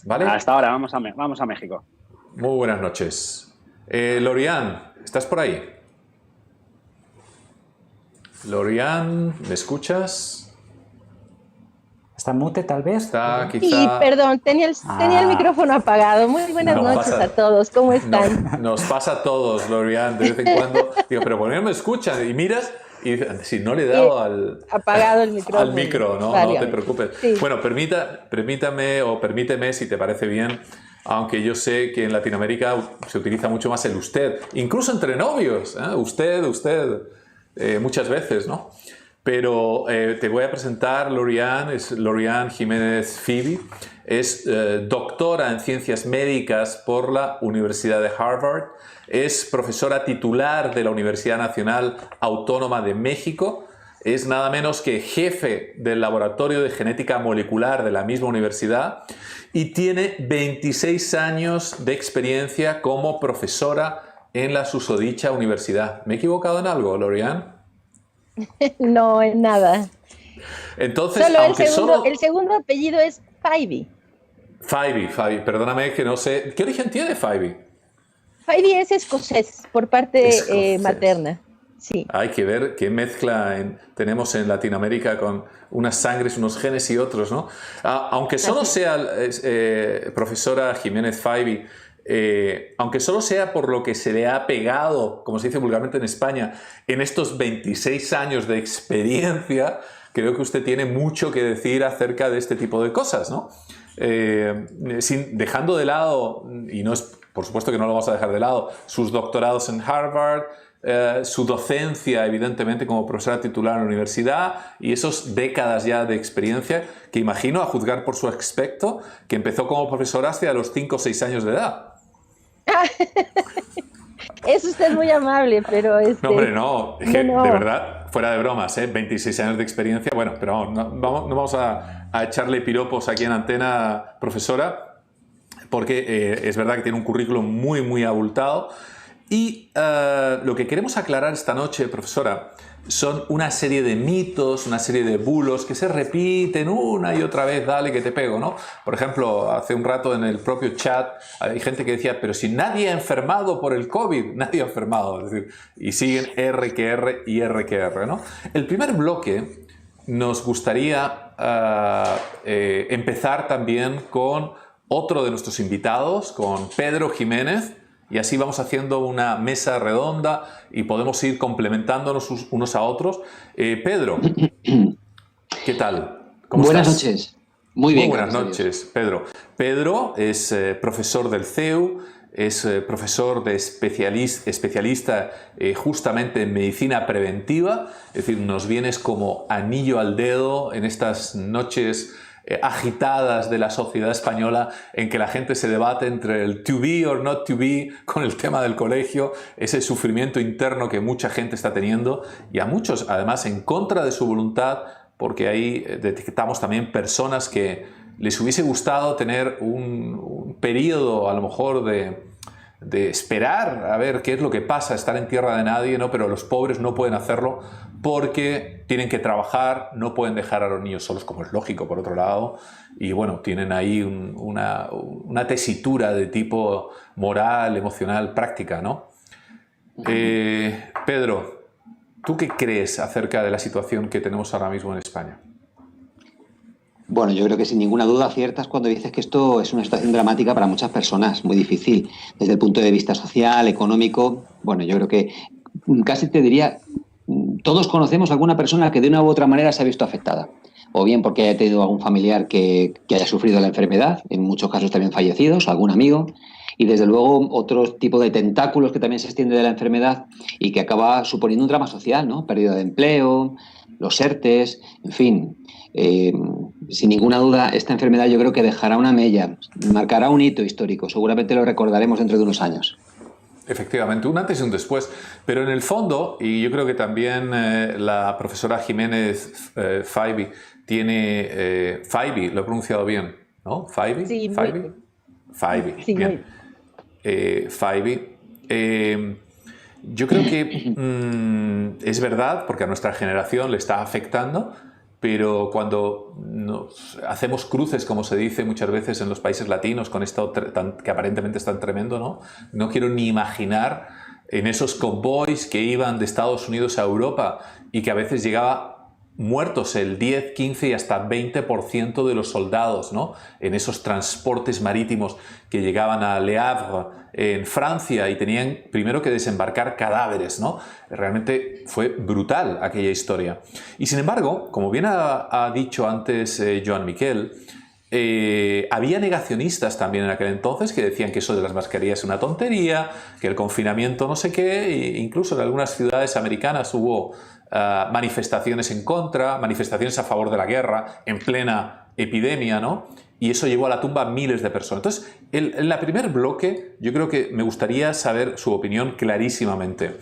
¿Vale? Hasta ahora, vamos a México. Muy buenas noches. Lorian, ¿estás por ahí? Lorian, ¿me escuchas? ¿Está mute tal vez? Está Sí, quizá... perdón, tenía el micrófono apagado. Muy buenas Nos noches pasa- a todos, ¿cómo están? Nos pasa a todos, Lorian, de vez en cuando. Digo, pero ¿por qué no me escuchan? Y miras y dices, si no le he dado Apagado el micrófono. al micro, no te Válgame. preocupes. Sí. Bueno, permíteme, si te parece bien, aunque yo sé que en Latinoamérica se utiliza mucho más el usted, incluso entre novios, ¿eh? Usted, muchas veces, ¿no? Pero te voy a presentar Lorian, es Lorian Jiménez Phoebe, es doctora en ciencias médicas por la Universidad de Harvard, es profesora titular de la Universidad Nacional Autónoma de México, es nada menos que jefe del Laboratorio de Genética Molecular de la misma universidad y tiene 26 años de experiencia como profesora en la susodicha universidad. ¿Me he equivocado en algo, Lorian? No, en nada. Entonces, Solo aunque el segundo apellido es Fivey. Fivey, perdóname que no sé. ¿Qué origen tiene Fivey? Fivey es escocés por parte Escocés. materna. Sí. Hay que ver qué mezcla tenemos en Latinoamérica con unas sangres, unos genes y otros, ¿no? Aunque solo sea profesora Jiménez Fivey, aunque solo sea por lo que se le ha pegado, como se dice vulgarmente en España, en estos 26 años de experiencia, creo que usted tiene mucho que decir acerca de este tipo de cosas, ¿no? Dejando de lado, y no es, por supuesto que no lo vamos a dejar de lado, sus doctorados en Harvard, su docencia, evidentemente, como profesora titular en la universidad y esas décadas ya de experiencia que imagino, a juzgar por su aspecto, que empezó como profesora hacia los 5 o 6 años de edad. Es usted muy amable, pero No, hombre, no, es que no. de verdad, fuera de bromas, 26 años de experiencia, bueno, pero no vamos a echarle piropos aquí en antena, profesora, porque es verdad que tiene un currículum muy, muy abultado. Y lo que queremos aclarar esta noche, profesora, son una serie de mitos, una serie de bulos que se repiten una y otra vez, dale que te pego, ¿no? Por ejemplo, hace un rato en el propio chat hay gente que decía, pero si nadie ha enfermado por el COVID, nadie ha enfermado, es decir, y siguen R que R y R que R, ¿no? El primer bloque nos gustaría empezar también con otro de nuestros invitados, con Pedro Jiménez, y así vamos haciendo una mesa redonda y podemos ir complementándonos unos a otros. Pedro, ¿qué tal? ¿Cómo Buenas estás? noches. Muy bien, buenas gracias a Dios. noches, Pedro. Pedro es profesor del CEU, es profesor de especialista justamente en medicina preventiva, es decir, nos vienes como anillo al dedo en estas noches agitadas de la sociedad española en que la gente se debate entre el to be or not to be con el tema del colegio, ese sufrimiento interno que mucha gente está teniendo y a muchos además en contra de su voluntad, porque ahí detectamos también personas que les hubiese gustado tener un periodo a lo mejor de esperar a ver qué es lo que pasa, estar en tierra de nadie, ¿no? Pero los pobres no pueden hacerlo porque tienen que trabajar, no pueden dejar a los niños solos, como es lógico por otro lado, y bueno, tienen ahí una tesitura de tipo moral, emocional, práctica, ¿no? Pedro, ¿tú qué crees acerca de la situación que tenemos ahora mismo en España? Bueno, yo creo que sin ninguna duda aciertas cuando dices que esto es una situación dramática para muchas personas, muy difícil desde el punto de vista social, económico. Bueno, yo creo que casi te diría, todos conocemos a alguna persona que de una u otra manera se ha visto afectada. O bien porque haya tenido algún familiar que haya sufrido la enfermedad, en muchos casos también fallecidos, algún amigo, y desde luego otro tipo de tentáculos que también se extiende de la enfermedad y que acaba suponiendo un drama social, ¿no? Pérdida de empleo, los ERTES, en fin. Sin ninguna duda, esta enfermedad yo creo que dejará una mella, marcará un hito histórico, seguramente lo recordaremos dentro de unos años. Efectivamente, un antes y un después, pero en el fondo, y yo creo que también la profesora Jiménez Fivey tiene, Fivey, lo he pronunciado bien, ¿no? Fivey, Sí, Fivey, Fivey, sí, bien. Fivey. Yo creo que es verdad, porque a nuestra generación le está afectando, pero cuando hacemos cruces, como se dice muchas veces en los países latinos, con esto que aparentemente es tan tremendo, ¿no? No quiero ni imaginar en esos convoys que iban de Estados Unidos a Europa y que a veces llegaba muertos el 10, 15 y hasta 20% de los soldados, ¿no? En esos transportes marítimos que llegaban a Le Havre, en Francia, y tenían primero que desembarcar cadáveres, ¿no? Realmente fue brutal aquella historia. Y sin embargo, como bien ha dicho antes Joan Miquel, había negacionistas también en aquel entonces que decían que eso de las mascarillas es una tontería, que el confinamiento no sé qué, e incluso en algunas ciudades americanas hubo manifestaciones en contra, manifestaciones a favor de la guerra en plena epidemia, ¿no? Y eso llevó a la tumba a miles de personas. Entonces, en el primer bloque, yo creo que me gustaría saber su opinión clarísimamente.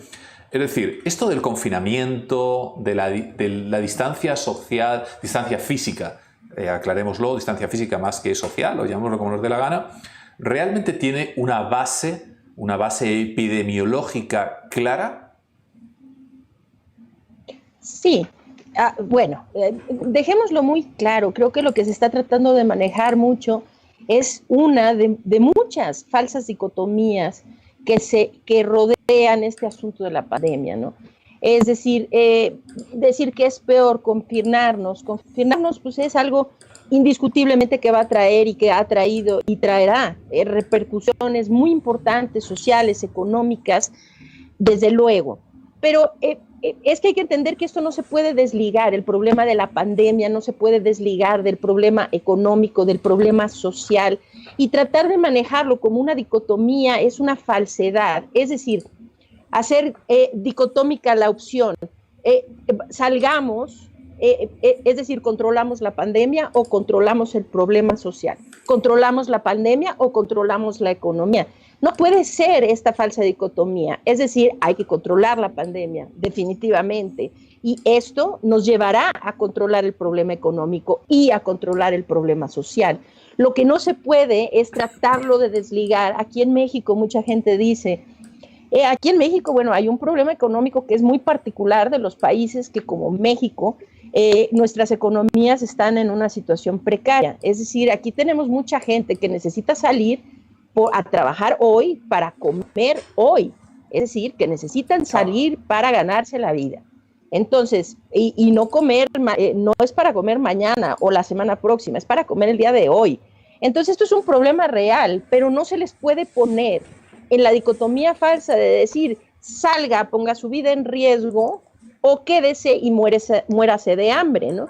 Es decir, esto del confinamiento, de la distancia social, distancia física, aclarémoslo, distancia física más que social, o llamémoslo como nos dé la gana, ¿realmente tiene una base epidemiológica clara? Sí. Bueno, dejémoslo muy claro. Creo que lo que se está tratando de manejar mucho es una de muchas falsas dicotomías que rodean este asunto de la pandemia, ¿no? Es decir, decir que es peor confinarnos pues es algo indiscutiblemente que va a traer y que ha traído y traerá repercusiones muy importantes, sociales, económicas, desde luego. Pero es que hay que entender que esto no se puede desligar, el problema de la pandemia no se puede desligar del problema económico, del problema social, y tratar de manejarlo como una dicotomía es una falsedad. Es decir, hacer dicotómica la opción, salgamos, es decir, controlamos la pandemia o controlamos el problema social, controlamos la pandemia o controlamos la economía. No puede ser esta falsa dicotomía, es decir, hay que controlar la pandemia, definitivamente, y esto nos llevará a controlar el problema económico y a controlar el problema social. Lo que no se puede es tratarlo de desligar. Aquí en México mucha gente dice, aquí en México, bueno, hay un problema económico que es muy particular de los países que como México, nuestras economías están en una situación precaria. Es decir, aquí tenemos mucha gente que necesita salir a trabajar hoy para comer hoy. Es decir, que necesitan salir para ganarse la vida. Entonces, y no comer, no es para comer mañana o la semana próxima, es para comer el día de hoy. Entonces, esto es un problema real, pero no se les puede poner en la dicotomía falsa de decir, salga, ponga su vida en riesgo o quédese y muérase de hambre, ¿no?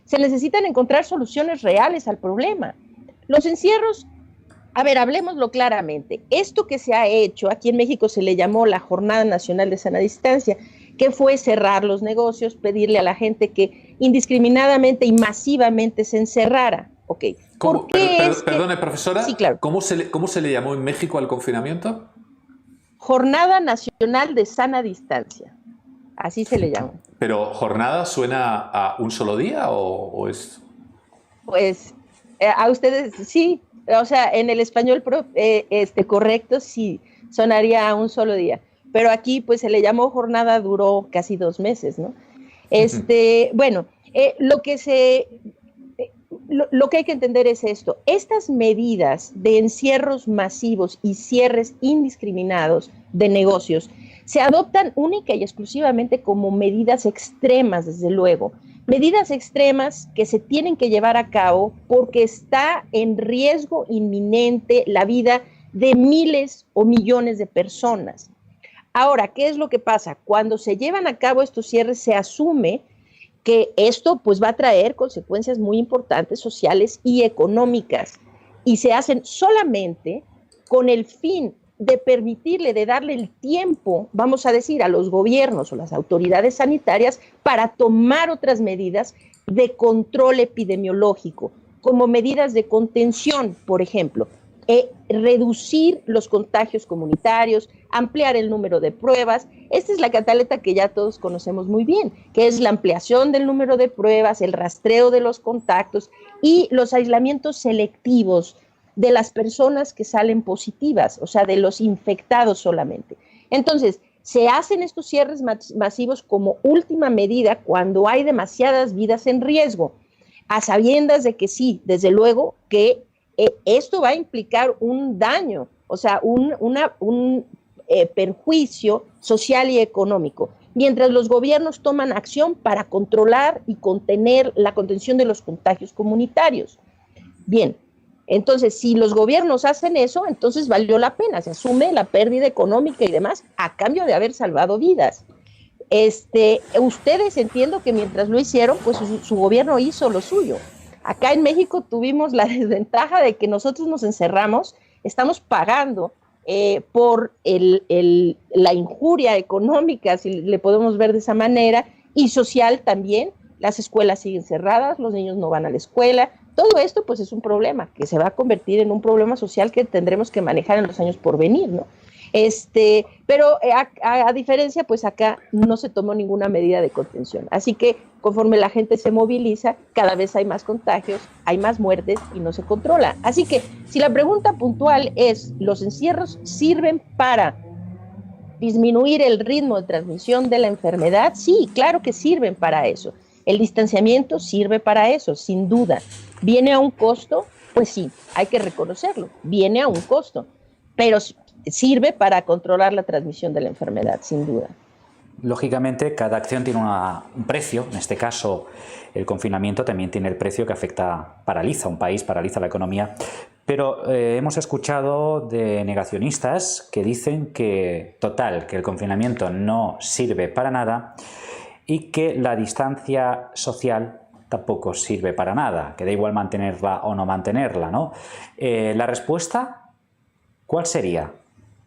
Se necesitan encontrar soluciones reales al problema. Los encierros, a ver, hablemoslo claramente. Esto que se ha hecho, aquí en México se le llamó la Jornada Nacional de Sana Distancia, que fue cerrar los negocios, pedirle a la gente que indiscriminadamente y masivamente se encerrara. Ok. Perdone, profesora, sí, claro. ¿Cómo se le llamó en México al confinamiento? Jornada Nacional de Sana Distancia. Así se le llama. ¿Pero jornada suena a un solo día o es...? Pues a ustedes sí, o sea, en el español correcto sí, sonaría a un solo día. Pero aquí pues se le llamó jornada, duró casi 2 meses, ¿no? Bueno, lo que hay que entender es esto. Estas medidas de encierros masivos y cierres indiscriminados de negocios se adoptan única y exclusivamente como medidas extremas, desde luego. Medidas extremas que se tienen que llevar a cabo porque está en riesgo inminente la vida de miles o millones de personas. Ahora, ¿qué es lo que pasa? Cuando se llevan a cabo estos cierres, se asume que esto pues va a traer consecuencias muy importantes sociales y económicas, y se hacen solamente con el fin de permitirle, de darle el tiempo, vamos a decir, a los gobiernos o las autoridades sanitarias para tomar otras medidas de control epidemiológico, como medidas de contención, por ejemplo, reducir los contagios comunitarios, ampliar el número de pruebas. Esta es la cantaleta que ya todos conocemos muy bien, que es la ampliación del número de pruebas, el rastreo de los contactos y los aislamientos selectivos de las personas que salen positivas, o sea, de los infectados solamente. Entonces, Se hacen estos cierres masivos como última medida cuando hay demasiadas vidas en riesgo, a sabiendas de que sí, desde luego que esto va a implicar un daño, o sea, un perjuicio social y económico, mientras los gobiernos toman acción para controlar y contener la contención de los contagios comunitarios. Bien, entonces, si los gobiernos hacen eso, entonces valió la pena, se asume la pérdida económica y demás a cambio de haber salvado vidas. Ustedes entiendo que mientras lo hicieron, pues su gobierno hizo lo suyo. Acá en México tuvimos la desventaja de que nosotros nos encerramos, estamos pagando por la injuria económica, si le podemos ver de esa manera, y social también. Las escuelas siguen cerradas, los niños no van a la escuela. Todo esto pues es un problema que se va a convertir en un problema social que tendremos que manejar en los años por venir, ¿no? Pero a diferencia, pues acá no se tomó ninguna medida de contención. Así que conforme la gente se moviliza, cada vez hay más contagios, hay más muertes y no se controla. Así que si la pregunta puntual es, ¿los encierros sirven para disminuir el ritmo de transmisión de la enfermedad? Sí, claro que sirven para eso. El distanciamiento sirve para eso, sin duda. ¿Viene a un costo? Pues sí, hay que reconocerlo, viene a un costo, pero sirve para controlar la transmisión de la enfermedad, sin duda. Lógicamente, cada acción tiene un precio. En este caso, el confinamiento también tiene el precio que paraliza un país, paraliza la economía. Pero hemos escuchado de negacionistas que dicen que el confinamiento no sirve para nada y que la distancia social tampoco sirve para nada, que da igual mantenerla o no mantenerla, ¿no? La respuesta, ¿cuál sería?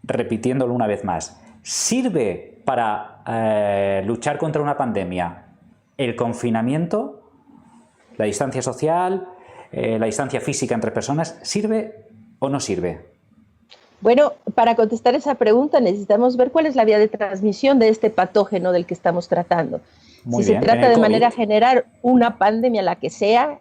Repitiéndolo una vez más, ¿sirve para luchar contra una pandemia el confinamiento, la distancia social, la distancia física entre personas? ¿Sirve o no sirve? Bueno, para contestar esa pregunta necesitamos ver cuál es la vía de transmisión de este patógeno del que estamos tratando. Si se trata de manera general una pandemia, la que sea,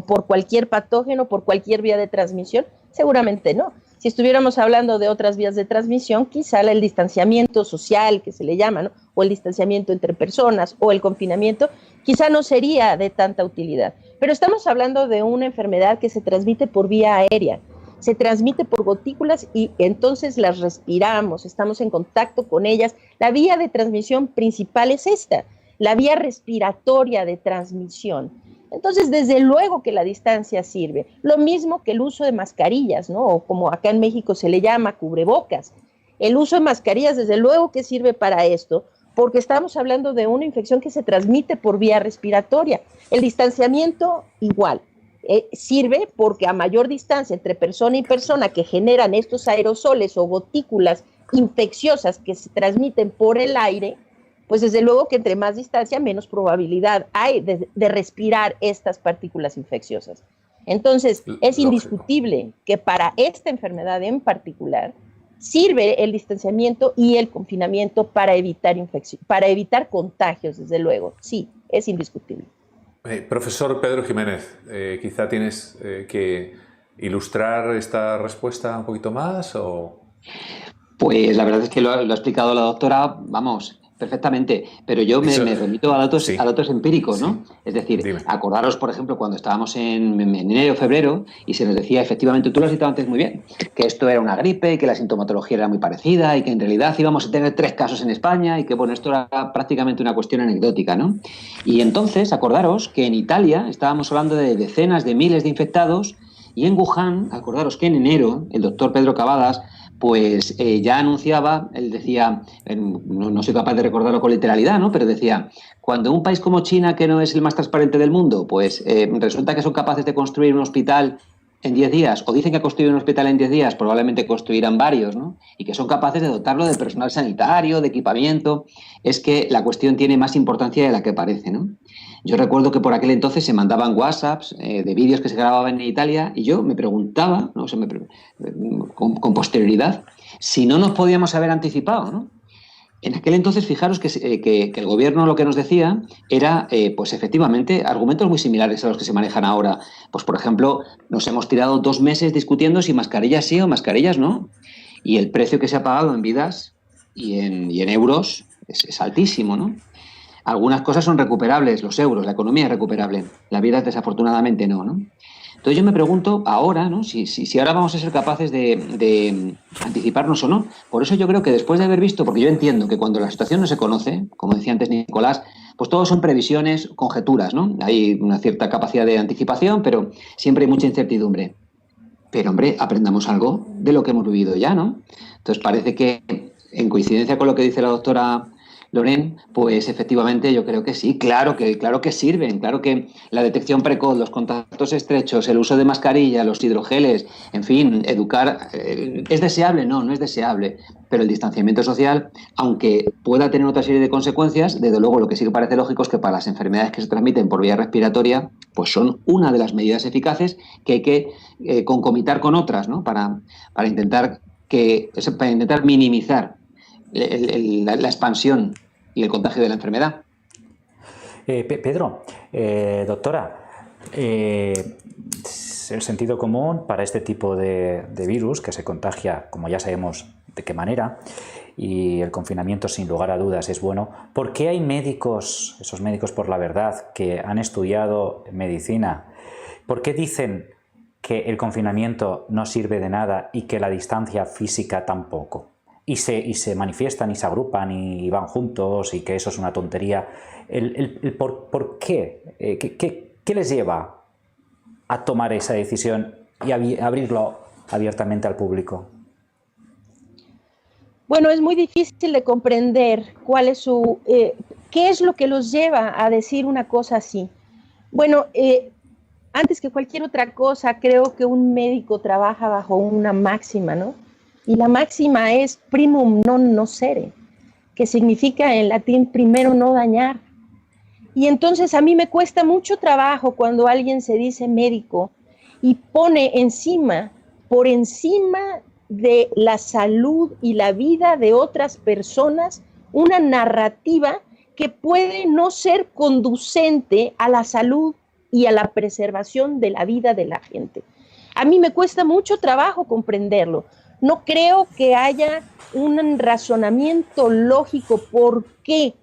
por cualquier patógeno, por cualquier vía de transmisión, seguramente no. Si estuviéramos hablando de otras vías de transmisión, quizá el distanciamiento social, que se le llama, ¿no? O el distanciamiento entre personas, o el confinamiento, quizá no sería de tanta utilidad. Pero estamos hablando de una enfermedad que se transmite por vía aérea, se transmite por gotículas y entonces las respiramos, estamos en contacto con ellas. La vía de transmisión principal es esta, la vía respiratoria de transmisión. Entonces, desde luego que la distancia sirve. Lo mismo que el uso de mascarillas, ¿no? O como acá en México se le llama cubrebocas. El uso de mascarillas, desde luego que sirve para esto, porque estamos hablando de una infección que se transmite por vía respiratoria. El distanciamiento, igual. Sirve porque a mayor distancia entre persona y persona que generan estos aerosoles o gotículas infecciosas que se transmiten por el aire, pues desde luego que entre más distancia, menos probabilidad hay de respirar estas partículas infecciosas. Entonces, es indiscutible que para esta enfermedad en particular sirve el distanciamiento y el confinamiento para evitar contagios, desde luego. Sí, es indiscutible. Profesor Pedro Jiménez, quizá tienes que ilustrar esta respuesta un poquito más, ¿o? Pues la verdad es que lo ha explicado la doctora, vamos, perfectamente, pero yo me remito a datos, sí, a datos empíricos, ¿no? Sí. Es decir, dime. Acordaros, por ejemplo, cuando estábamos en enero o febrero y se nos decía, efectivamente, tú lo has citado antes muy bien, que esto era una gripe y que la sintomatología era muy parecida y que en realidad íbamos a tener 3 casos en España y que, bueno, esto era prácticamente una cuestión anecdótica, ¿no? Y entonces, acordaros que en Italia estábamos hablando de decenas de miles de infectados y en Wuhan, acordaros que en enero, el doctor Pedro Cavadas pues ya anunciaba, él decía, no soy capaz de recordarlo con literalidad, ¿no? Pero decía, cuando un país como China, que no es el más transparente del mundo, pues resulta que son capaces de construir un hospital en 10 días, o dicen que construir un hospital en 10 días, probablemente construirán varios, ¿no? Y que son capaces de dotarlo de personal sanitario, de equipamiento, es que la cuestión tiene más importancia de la que parece, ¿no? Yo recuerdo que por aquel entonces se mandaban WhatsApps de vídeos que se grababan en Italia y yo me preguntaba, ¿no? O sea, con posterioridad, si no nos podíamos haber anticipado, ¿no? En aquel entonces, fijaros que el gobierno lo que nos decía era, pues efectivamente, argumentos muy similares a los que se manejan ahora. Pues, por ejemplo, nos hemos tirado 2 meses discutiendo si mascarillas sí o mascarillas no. Y el precio que se ha pagado en vidas y en euros es altísimo, ¿no? Algunas cosas son recuperables, los euros, la economía es recuperable, la vida desafortunadamente no, ¿no? Entonces yo me pregunto ahora, ¿no? Si ahora vamos a ser capaces de anticiparnos o no. Por eso yo creo que después de haber visto, porque yo entiendo que cuando la situación no se conoce, como decía antes Nicolás, pues todo son previsiones, conjeturas, ¿no? Hay una cierta capacidad de anticipación, pero siempre hay mucha incertidumbre. Pero, hombre, aprendamos algo de lo que hemos vivido ya, ¿no? Entonces parece que, en coincidencia con lo que dice la doctora Loren, pues efectivamente yo creo que sí, claro que sirven, claro que la detección precoz, los contactos estrechos, el uso de mascarilla, los hidrogeles, en fin, educar, ¿es deseable? No, no es deseable, pero el distanciamiento social, aunque pueda tener otra serie de consecuencias, desde luego lo que sí que parece lógico es que para las enfermedades que se transmiten por vía respiratoria, pues son una de las medidas eficaces que hay que concomitar con otras, ¿no? Para intentar minimizar la expansión y el contagio de la enfermedad. Pedro, doctora, el sentido común para este tipo de virus que se contagia, como ya sabemos de qué manera, y el confinamiento sin lugar a dudas es bueno. ¿Por qué hay médicos, esos médicos por la verdad, que han estudiado medicina, por qué dicen que el confinamiento no sirve de nada y que la distancia física tampoco? Y se manifiestan y se agrupan y van juntos y que eso es una tontería. ¿Por qué? ¿Qué les lleva a tomar esa decisión y abrirlo abiertamente al público? Bueno, es muy difícil de comprender cuál es qué es lo que los lleva a decir una cosa así. Bueno, antes que cualquier otra cosa, creo que un médico trabaja bajo una máxima, ¿no? Y la máxima es primum non nocere, que significa en latín primero no dañar. Y entonces a mí me cuesta mucho trabajo cuando alguien se dice médico y pone por encima de la salud y la vida de otras personas, una narrativa que puede no ser conducente a la salud y a la preservación de la vida de la gente. A mí me cuesta mucho trabajo comprenderlo. No creo que haya un razonamiento lógico. ¿Por qué?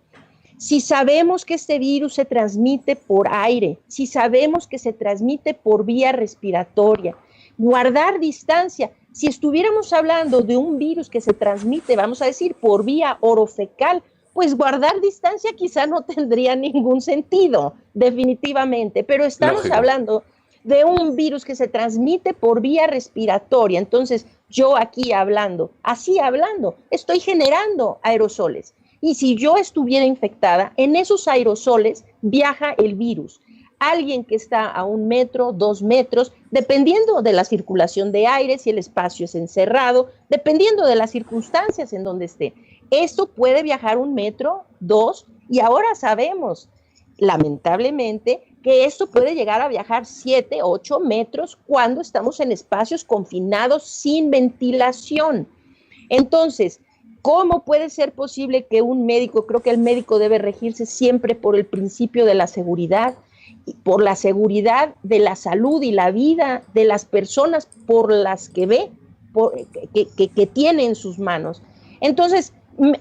Si sabemos que este virus se transmite por aire, si sabemos que se transmite por vía respiratoria, guardar distancia. Si estuviéramos hablando de un virus que se transmite, vamos a decir, por vía orofecal, pues guardar distancia quizá no tendría ningún sentido, definitivamente. Pero estamos hablando de un virus que se transmite por vía respiratoria. Entonces, yo aquí así hablando, estoy generando aerosoles. Y si yo estuviera infectada, en esos aerosoles viaja el virus. Alguien que está a 1 metro, 2 metros, dependiendo de la circulación de aire, si el espacio es encerrado, dependiendo de las circunstancias en donde esté. Esto puede viajar 1 metro, 2, y ahora sabemos, lamentablemente, que esto puede llegar a viajar 7, 8 metros cuando estamos en espacios confinados sin ventilación. Entonces, ¿cómo puede ser posible que un médico, creo que el médico debe regirse siempre por el principio de la seguridad, y por la seguridad de la salud y la vida de las personas por las que ve, que tiene en sus manos? Entonces,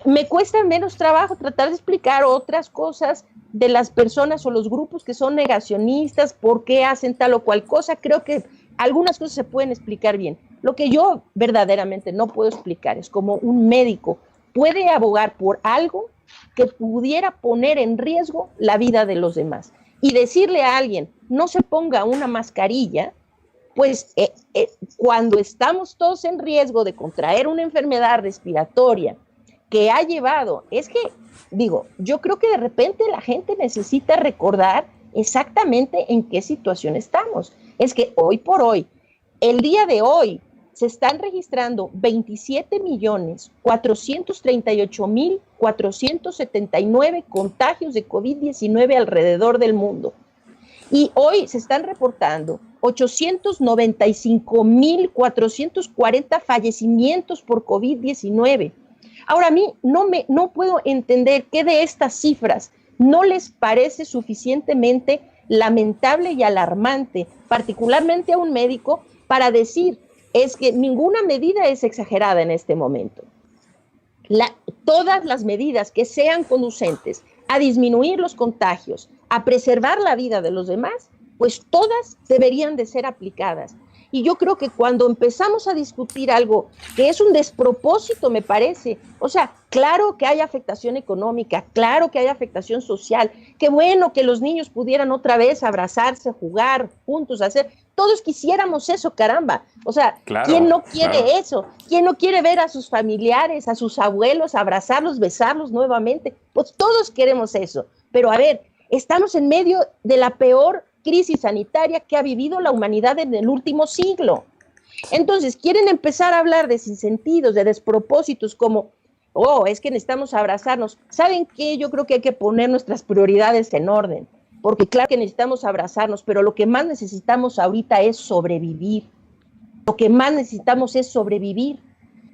me cuesta menos trabajo tratar de explicar otras cosas de las personas o los grupos que son negacionistas, por qué hacen tal o cual cosa. Creo que algunas cosas se pueden explicar bien. Lo que yo verdaderamente no puedo explicar es cómo un médico puede abogar por algo que pudiera poner en riesgo la vida de los demás. Y decirle a alguien, no se ponga una mascarilla, pues cuando estamos todos en riesgo de contraer una enfermedad respiratoria que ha llevado, yo creo que de repente la gente necesita recordar exactamente en qué situación estamos. Es que hoy por hoy, el día de hoy, se están registrando 27.438.479 contagios de COVID-19 alrededor del mundo. Y hoy se están reportando 895.440 fallecimientos por COVID-19. Ahora, a mí no puedo entender qué de estas cifras no les parece suficientemente lamentable y alarmante, particularmente a un médico, para decir, es que ninguna medida es exagerada en este momento. todas las medidas que sean conducentes a disminuir los contagios, a preservar la vida de los demás, pues todas deberían de ser aplicadas. Y yo creo que cuando empezamos a discutir algo que es un despropósito, me parece, o sea, claro que hay afectación económica, claro que hay afectación social, qué bueno que los niños pudieran otra vez abrazarse, jugar juntos, hacer, todos quisiéramos eso, caramba, o sea, claro, ¿quién no quiere claro. eso? ¿Quién no quiere ver a sus familiares, a sus abuelos, abrazarlos, besarlos nuevamente? Pues todos queremos eso, pero a ver, estamos en medio de la peor crisis sanitaria que ha vivido la humanidad en el último siglo. Entonces, quieren empezar a hablar de sinsentidos, de despropósitos como, oh, es que necesitamos abrazarnos. ¿Saben qué? Yo creo que hay que poner nuestras prioridades en orden, porque claro que necesitamos abrazarnos, pero lo que más necesitamos ahorita es sobrevivir. Lo que más necesitamos es sobrevivir.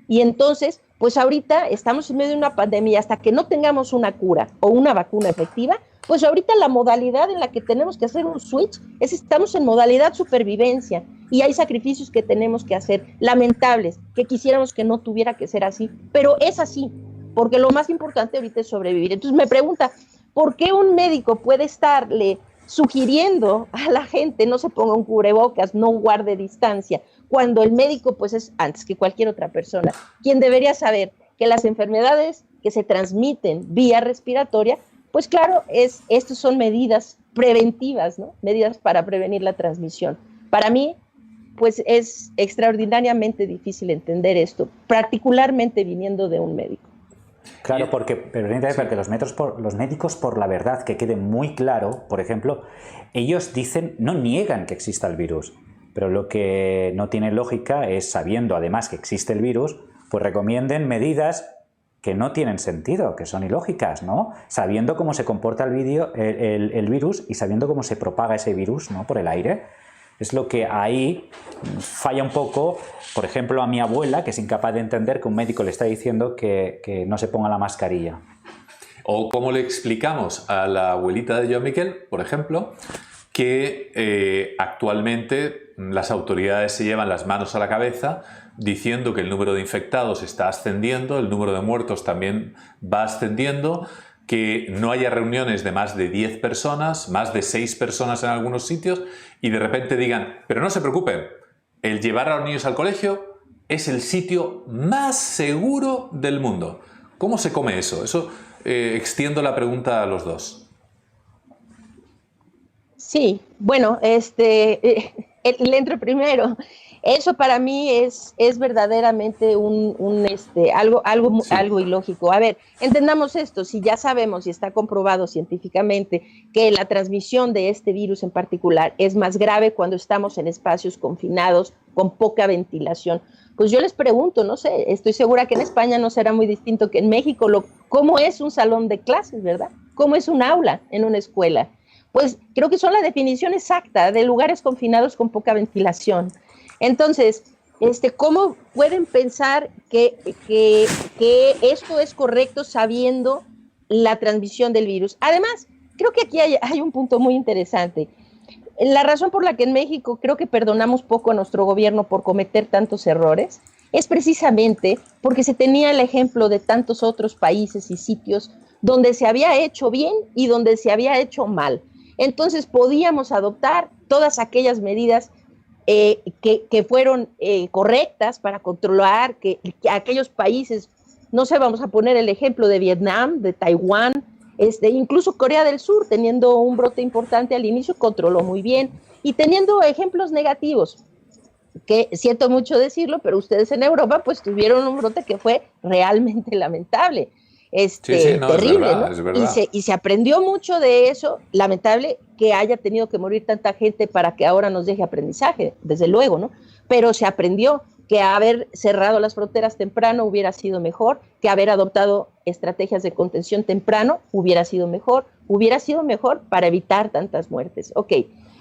Y entonces, pues ahorita estamos en medio de una pandemia, hasta que no tengamos una cura o una vacuna efectiva, pues ahorita la modalidad en la que tenemos que hacer un switch es estamos en modalidad supervivencia y hay sacrificios que tenemos que hacer, lamentables, que quisiéramos que no tuviera que ser así, pero es así, porque lo más importante ahorita es sobrevivir. Entonces me pregunta, ¿por qué un médico puede estarle sugiriendo a la gente no se ponga un cubrebocas, no guarde distancia, cuando el médico pues es antes que cualquier otra persona, quien debería saber que las enfermedades que se transmiten vía respiratoria, pues claro, estas son medidas preventivas, ¿no? Medidas para prevenir la transmisión. Para mí, pues es extraordinariamente difícil entender esto, particularmente viniendo de un médico. Claro, porque los médicos, por la verdad, que quede muy claro, por ejemplo, ellos dicen, no niegan que exista el virus, pero lo que no tiene lógica es, sabiendo además que existe el virus, pues recomienden medidas que no tienen sentido, que son ilógicas, ¿no? Sabiendo cómo se comporta el virus y sabiendo cómo se propaga ese virus, ¿no?, por el aire. Es lo que ahí falla un poco, por ejemplo, a mi abuela, que es incapaz de entender que un médico le está diciendo que no se ponga la mascarilla. O cómo le explicamos a la abuelita de Joan Miquel, por ejemplo, que actualmente las autoridades se llevan las manos a la cabeza diciendo que el número de infectados está ascendiendo, el número de muertos también va ascendiendo, que no haya reuniones de más de 10 personas, más de 6 personas en algunos sitios, y de repente digan, pero no se preocupen, el llevar a los niños al colegio es el sitio más seguro del mundo. ¿Cómo se come eso? Eso extiendo la pregunta a los dos. Sí, bueno, le entro primero. Eso para mí es verdaderamente algo ilógico. A ver, entendamos esto, si ya sabemos y está comprobado científicamente que la transmisión de este virus en particular es más grave cuando estamos en espacios confinados, con poca ventilación, pues yo les pregunto, no sé, estoy segura que en España no será muy distinto que en México, ¿cómo es un salón de clases, verdad? ¿Cómo es un aula en una escuela? Pues creo que son la definición exacta de lugares confinados con poca ventilación. Entonces, ¿cómo pueden pensar que esto es correcto sabiendo la transmisión del virus? Además, creo que aquí hay un punto muy interesante. La razón por la que en México creo que perdonamos poco a nuestro gobierno por cometer tantos errores es precisamente porque se tenía el ejemplo de tantos otros países y sitios donde se había hecho bien y donde se había hecho mal. Entonces podíamos adoptar todas aquellas medidas que fueron correctas para controlar que aquellos países, no sé, vamos a poner el ejemplo de Vietnam, de Taiwán, incluso Corea del Sur, teniendo un brote importante al inicio, controló muy bien, y teniendo ejemplos negativos, que siento mucho decirlo, pero ustedes en Europa pues tuvieron un brote que fue realmente lamentable. Terrible, es verdad, ¿no? es verdad. Y se aprendió mucho de eso. Lamentable que haya tenido que morir tanta gente para que ahora nos deje aprendizaje, desde luego, ¿no? Pero se aprendió que haber cerrado las fronteras temprano hubiera sido mejor, que haber adoptado estrategias de contención temprano hubiera sido mejor para evitar tantas muertes. Ok.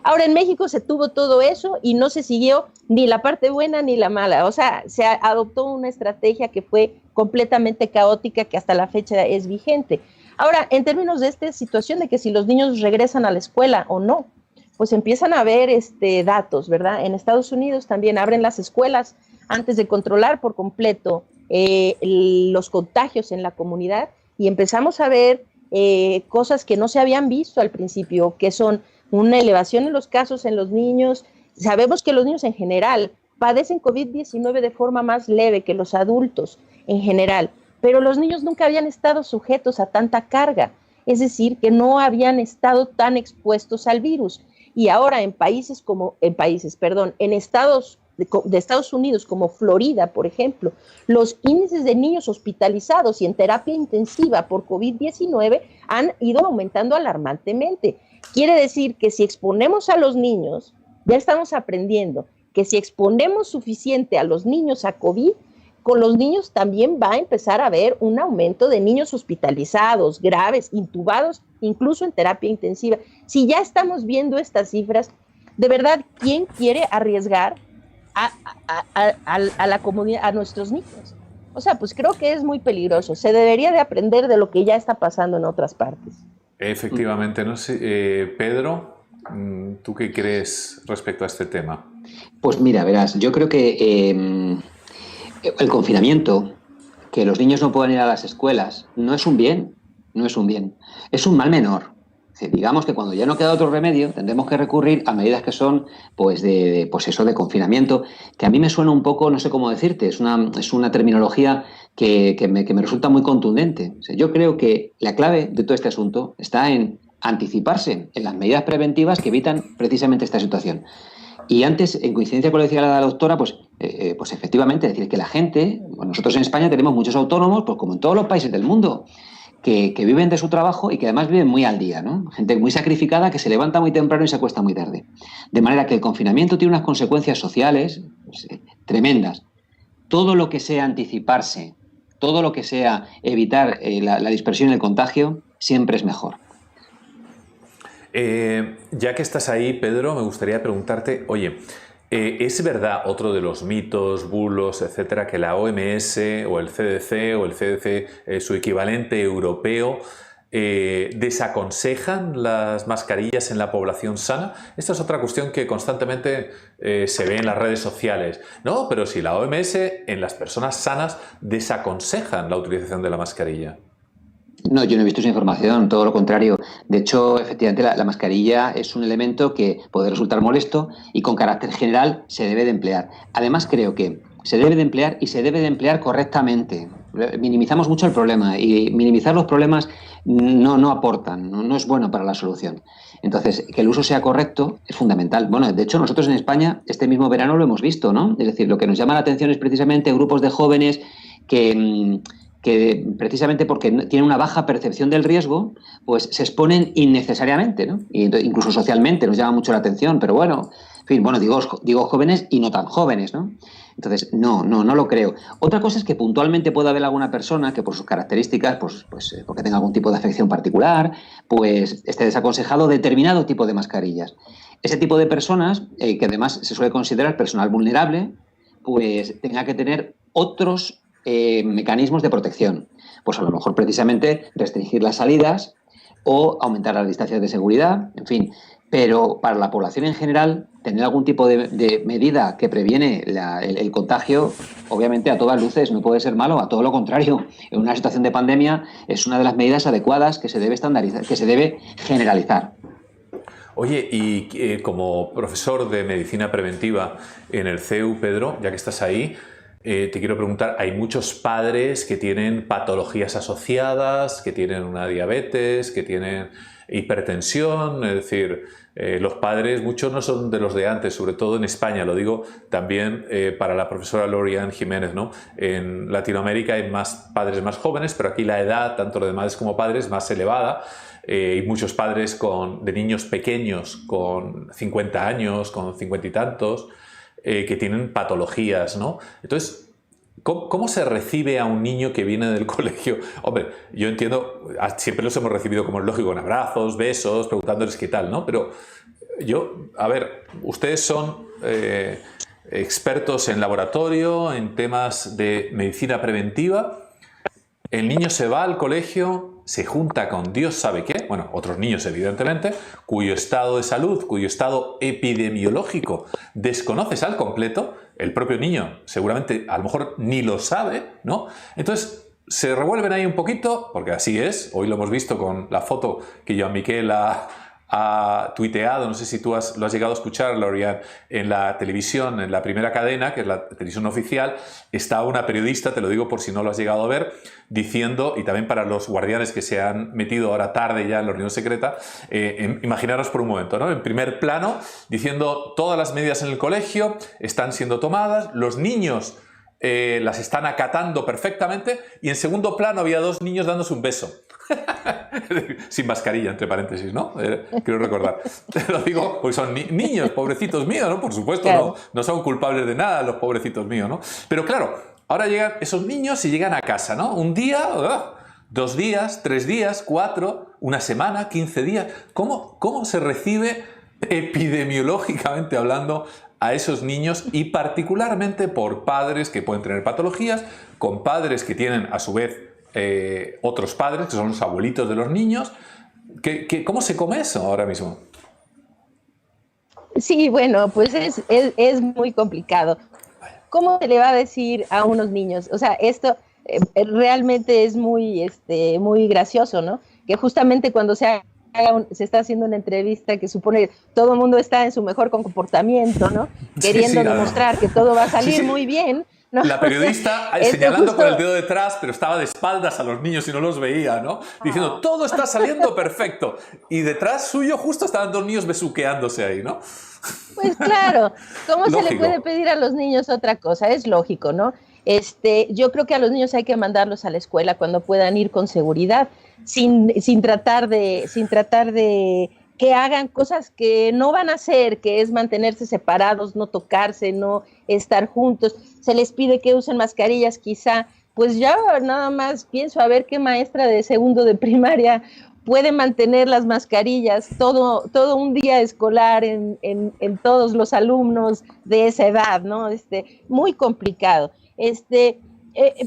Ahora en México se tuvo todo eso y no se siguió ni la parte buena ni la mala. O sea, se adoptó una estrategia que fue completamente caótica, que hasta la fecha es vigente. Ahora, en términos de esta situación de que si los niños regresan a la escuela o no, pues empiezan a haber datos, ¿verdad? En Estados Unidos también abren las escuelas antes de controlar por completo los contagios en la comunidad y empezamos a ver cosas que no se habían visto al principio, que son una elevación en los casos en los niños. Sabemos que los niños en general padecen COVID-19 de forma más leve que los adultos en general, pero los niños nunca habían estado sujetos a tanta carga, es decir, que no habían estado tan expuestos al virus. Y ahora en estados de Estados Unidos como Florida, por ejemplo, los índices de niños hospitalizados y en terapia intensiva por COVID-19 han ido aumentando alarmantemente. Quiere decir que si exponemos a los niños, ya estamos aprendiendo que si exponemos suficiente a los niños a COVID, con los niños también va a empezar a haber un aumento de niños hospitalizados, graves, intubados, incluso en terapia intensiva. Si ya estamos viendo estas cifras, de verdad, ¿quién quiere arriesgar a la comunidad, a nuestros niños? O sea, pues creo que es muy peligroso. Se debería de aprender de lo que ya está pasando en otras partes. Efectivamente, no sé, Pedro, ¿tú qué crees respecto a este tema? Pues mira, verás, yo creo que el confinamiento, que los niños no puedan ir a las escuelas, no es un bien, no es un bien, es un mal menor. Digamos que cuando ya no queda otro remedio, tendremos que recurrir a medidas que son, pues, de confinamiento, que a mí me suena un poco, no sé cómo decirte, es una terminología que me resulta muy contundente. O sea, yo creo que la clave de todo este asunto está en anticiparse en las medidas preventivas que evitan precisamente esta situación. Y antes, en coincidencia con lo que decía la doctora, pues efectivamente, es decir, que la gente, bueno, nosotros en España tenemos muchos autónomos, pues como en todos los países del mundo, que viven de su trabajo y que además viven muy al día, ¿no? Gente muy sacrificada que se levanta muy temprano y se acuesta muy tarde. De manera que el confinamiento tiene unas consecuencias sociales pues, tremendas. Todo lo que sea anticiparse, todo lo que sea evitar la dispersión y el contagio, siempre es mejor. Ya que estás ahí, Pedro, me gustaría preguntarte, oye, ¿es verdad otro de los mitos, bulos, etcétera, que la OMS o el CDC, su equivalente europeo, desaconsejan las mascarillas en la población sana? Esta es otra cuestión que constantemente se ve en las redes sociales. No, pero si la OMS en las personas sanas desaconsejan la utilización de la mascarilla. No, yo no he visto esa información, todo lo contrario. De hecho, efectivamente, la mascarilla es un elemento que puede resultar molesto y con carácter general se debe de emplear. Además, creo que se debe de emplear y se debe de emplear correctamente. Minimizamos mucho el problema y minimizar los problemas no aportan, no es bueno para la solución. Entonces, que el uso sea correcto es fundamental. Bueno, de hecho, nosotros en España este mismo verano lo hemos visto, ¿no? Es decir, lo que nos llama la atención es precisamente grupos de jóvenes que precisamente porque tienen una baja percepción del riesgo, pues se exponen innecesariamente, ¿no? Y incluso socialmente nos llama mucho la atención, pero bueno, en fin, bueno, digo jóvenes y no tan jóvenes, ¿no? Entonces, no lo creo. Otra cosa es que puntualmente pueda haber alguna persona que por sus características, pues porque tenga algún tipo de afección particular, pues esté desaconsejado determinado tipo de mascarillas. Ese tipo de personas, que además se suele considerar personal vulnerable, pues tenga que tener otros mecanismos de protección. Pues a lo mejor precisamente restringir las salidas o aumentar las distancias de seguridad, en fin. Pero para la población en general, tener algún tipo de medida que previene el contagio, obviamente a todas luces no puede ser malo, a todo lo contrario. En una situación de pandemia es una de las medidas adecuadas que se debe estandarizar, que se debe generalizar. Oye, y como profesor de medicina preventiva en el CEU, Pedro, ya que estás ahí, te quiero preguntar, hay muchos padres que tienen patologías asociadas, que tienen una diabetes, que tienen hipertensión, es decir, los padres, muchos no son de los de antes, sobre todo en España, lo digo también para la profesora Lorian Jiménez, ¿no? En Latinoamérica hay más padres más jóvenes, pero aquí la edad, tanto de madres como padres, más elevada. Hay muchos padres de niños pequeños con 50 años, con 50 y tantos, que tienen patologías, ¿no? Entonces, ¿cómo se recibe a un niño que viene del colegio? Hombre, yo entiendo, siempre los hemos recibido como es lógico, con abrazos, besos, preguntándoles qué tal, ¿no? Pero a ver, ustedes son expertos en laboratorio, en temas de medicina preventiva. El niño se va al colegio, se junta con Dios sabe qué, bueno, otros niños evidentemente, cuyo estado de salud, cuyo estado epidemiológico desconoces al completo, el propio niño seguramente a lo mejor ni lo sabe, ¿no? Entonces se revuelven ahí un poquito, porque así es, hoy lo hemos visto con la foto que Joan Miquel ha tuiteado, no sé si tú lo has llegado a escuchar, Lauriane, en la televisión, en la primera cadena, que es la televisión oficial, está una periodista, te lo digo por si no lo has llegado a ver, diciendo, y también para los guardianes que se han metido ahora tarde ya en la reunión secreta, imaginaros por un momento, ¿no? En primer plano, diciendo todas las medidas en el colegio están siendo tomadas, los niños las están acatando perfectamente, y en segundo plano había 2 niños dándose un beso. Sin mascarilla, entre paréntesis, ¿no? Quiero recordar. Te lo digo, pues son niños, pobrecitos míos, ¿no? Por supuesto, claro. No son culpables de nada los pobrecitos míos, ¿no? Pero claro, ahora llegan esos niños y llegan a casa, ¿no? Un día, 2 días, 3 días, 4, una semana, 15 días. ¿Cómo se recibe epidemiológicamente hablando a esos niños, y particularmente por padres que pueden tener patologías, con padres que tienen a su vez otros padres, que son los abuelitos de los niños? ¿Cómo se come eso ahora mismo? Sí, bueno, pues es muy complicado. ¿Cómo se le va a decir a unos niños? O sea, esto realmente es muy gracioso, ¿no? Que justamente cuando se está haciendo una entrevista que supone que todo el mundo está en su mejor comportamiento, ¿no? Queriendo demostrar que todo va a salir muy bien, ¿no? La periodista señalando con el dedo detrás, pero estaba de espaldas a los niños y no los veía, ¿no? Diciendo, todo está saliendo perfecto. Y detrás suyo justo estaban 2 niños besuqueándose ahí, ¿no? Pues claro, ¿cómo se le puede pedir a los niños otra cosa? Es lógico, ¿no? Yo creo que a los niños hay que mandarlos a la escuela cuando puedan ir con seguridad, sin tratar de que hagan cosas que no van a hacer, que es mantenerse separados, no tocarse, no estar juntos. Se les pide que usen mascarillas, quizá, pues ya nada más pienso a ver qué maestra de segundo de primaria puede mantener las mascarillas todo un día escolar en todos los alumnos de esa edad, ¿no? Muy complicado.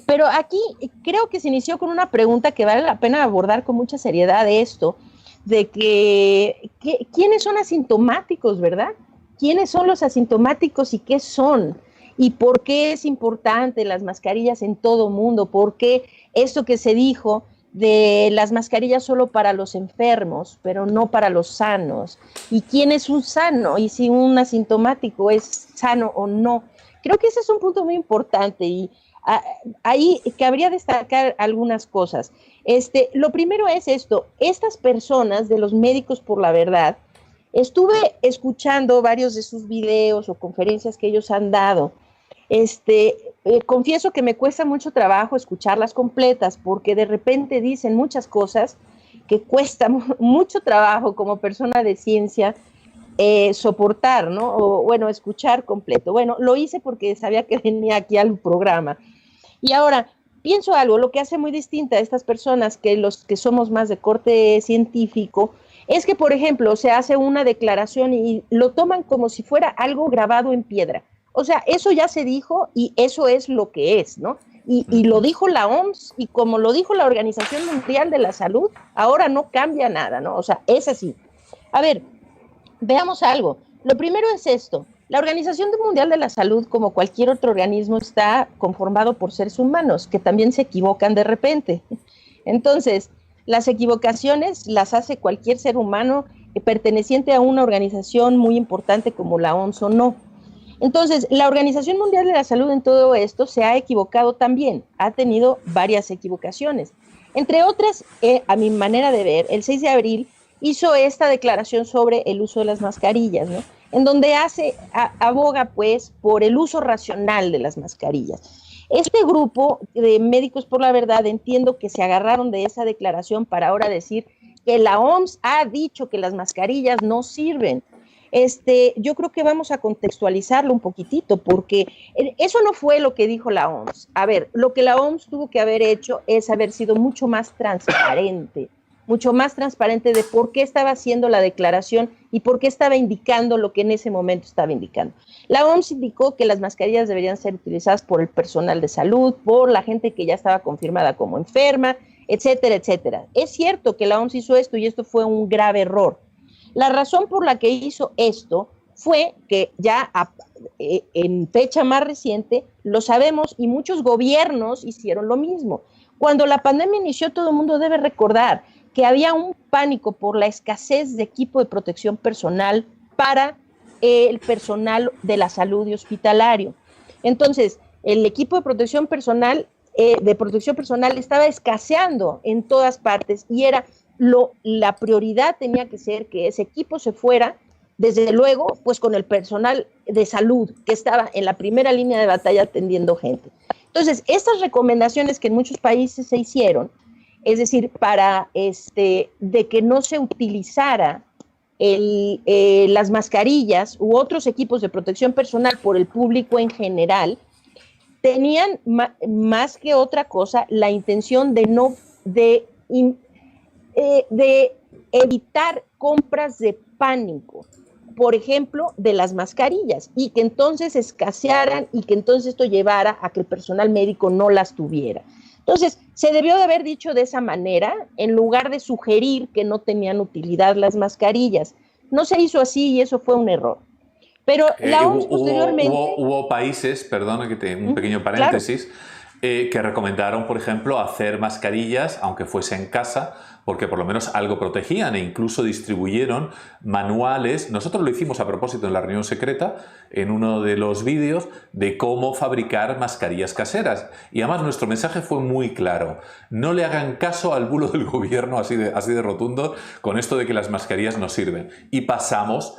Pero aquí creo que se inició con una pregunta que vale la pena abordar con mucha seriedad, esto de que ¿quiénes son asintomáticos, verdad? ¿Quiénes son los asintomáticos y qué son? ¿Y por qué es importante las mascarillas en todo mundo? ¿Por qué esto que se dijo de las mascarillas solo para los enfermos, pero no para los sanos? ¿Y quién es un sano? ¿Y si un asintomático es sano o no? Creo que ese es un punto muy importante, y ahí cabría destacar algunas cosas. Lo primero es esto: estas personas de los Médicos por la Verdad, estuve escuchando varios de sus videos o conferencias que ellos han dado. Confieso que me cuesta mucho trabajo escucharlas completas, porque de repente dicen muchas cosas que cuesta mucho trabajo como persona de ciencia soportar, ¿no? O bueno, escuchar completo. Bueno, lo hice porque sabía que venía aquí al programa. Y ahora, pienso algo, lo que hace muy distinta a estas personas que los que somos más de corte científico, es que, por ejemplo, se hace una declaración y lo toman como si fuera algo grabado en piedra. O sea, eso ya se dijo y eso es lo que es, ¿no? Y lo dijo la OMS, y como lo dijo la Organización Mundial de la Salud, ahora no cambia nada, ¿no? O sea, es así. A ver, veamos algo. Lo primero es esto: la Organización Mundial de la Salud, como cualquier otro organismo, está conformado por seres humanos que también se equivocan de repente. Entonces, las equivocaciones las hace cualquier ser humano perteneciente a una organización muy importante como la OMS o no. Entonces, la Organización Mundial de la Salud en todo esto se ha equivocado también, ha tenido varias equivocaciones. Entre otras, a mi manera de ver, el 6 de abril hizo esta declaración sobre el uso de las mascarillas, ¿no? En donde aboga pues por el uso racional de las mascarillas. Este grupo de Médicos por la Verdad, entiendo que se agarraron de esa declaración para ahora decir que la OMS ha dicho que las mascarillas no sirven. Yo creo que vamos a contextualizarlo un poquitito, porque eso no fue lo que dijo la OMS. A ver, lo que la OMS tuvo que haber hecho es haber sido mucho más transparente de por qué estaba haciendo la declaración y por qué estaba indicando lo que en ese momento estaba indicando. La OMS indicó que las mascarillas deberían ser utilizadas por el personal de salud, por la gente que ya estaba confirmada como enferma, etcétera, etcétera. Es cierto que la OMS hizo esto y esto fue un grave error. La razón por la que hizo esto fue que ya en fecha más reciente, lo sabemos, y muchos gobiernos hicieron lo mismo. Cuando la pandemia inició, todo el mundo debe recordar que había un pánico por la escasez de equipo de protección personal para el personal de la salud y hospitalario. Entonces, el equipo de protección personal estaba escaseando en todas partes y la prioridad tenía que ser que ese equipo se fuera, desde luego, pues con el personal de salud que estaba en la primera línea de batalla atendiendo gente. Entonces, estas recomendaciones que en muchos países se hicieron, es decir, para de que no se utilizara las mascarillas u otros equipos de protección personal por el público en general, tenían más que otra cosa la intención de evitar compras de pánico, por ejemplo, de las mascarillas, y que entonces escasearan y que entonces esto llevara a que el personal médico no las tuviera. Entonces, se debió de haber dicho de esa manera, en lugar de sugerir que no tenían utilidad las mascarillas. No se hizo así y eso fue un error. Pero la OMS posteriormente... Hubo países, perdona que te un pequeño paréntesis, claro, que recomendaron, por ejemplo, hacer mascarillas, aunque fuese en casa, porque por lo menos algo protegían, e incluso distribuyeron manuales. Nosotros lo hicimos a propósito en la reunión secreta, en uno de los vídeos, de cómo fabricar mascarillas caseras. Y además nuestro mensaje fue muy claro. No le hagan caso al bulo del gobierno así de rotundo con esto de que las mascarillas no sirven. Y pasamos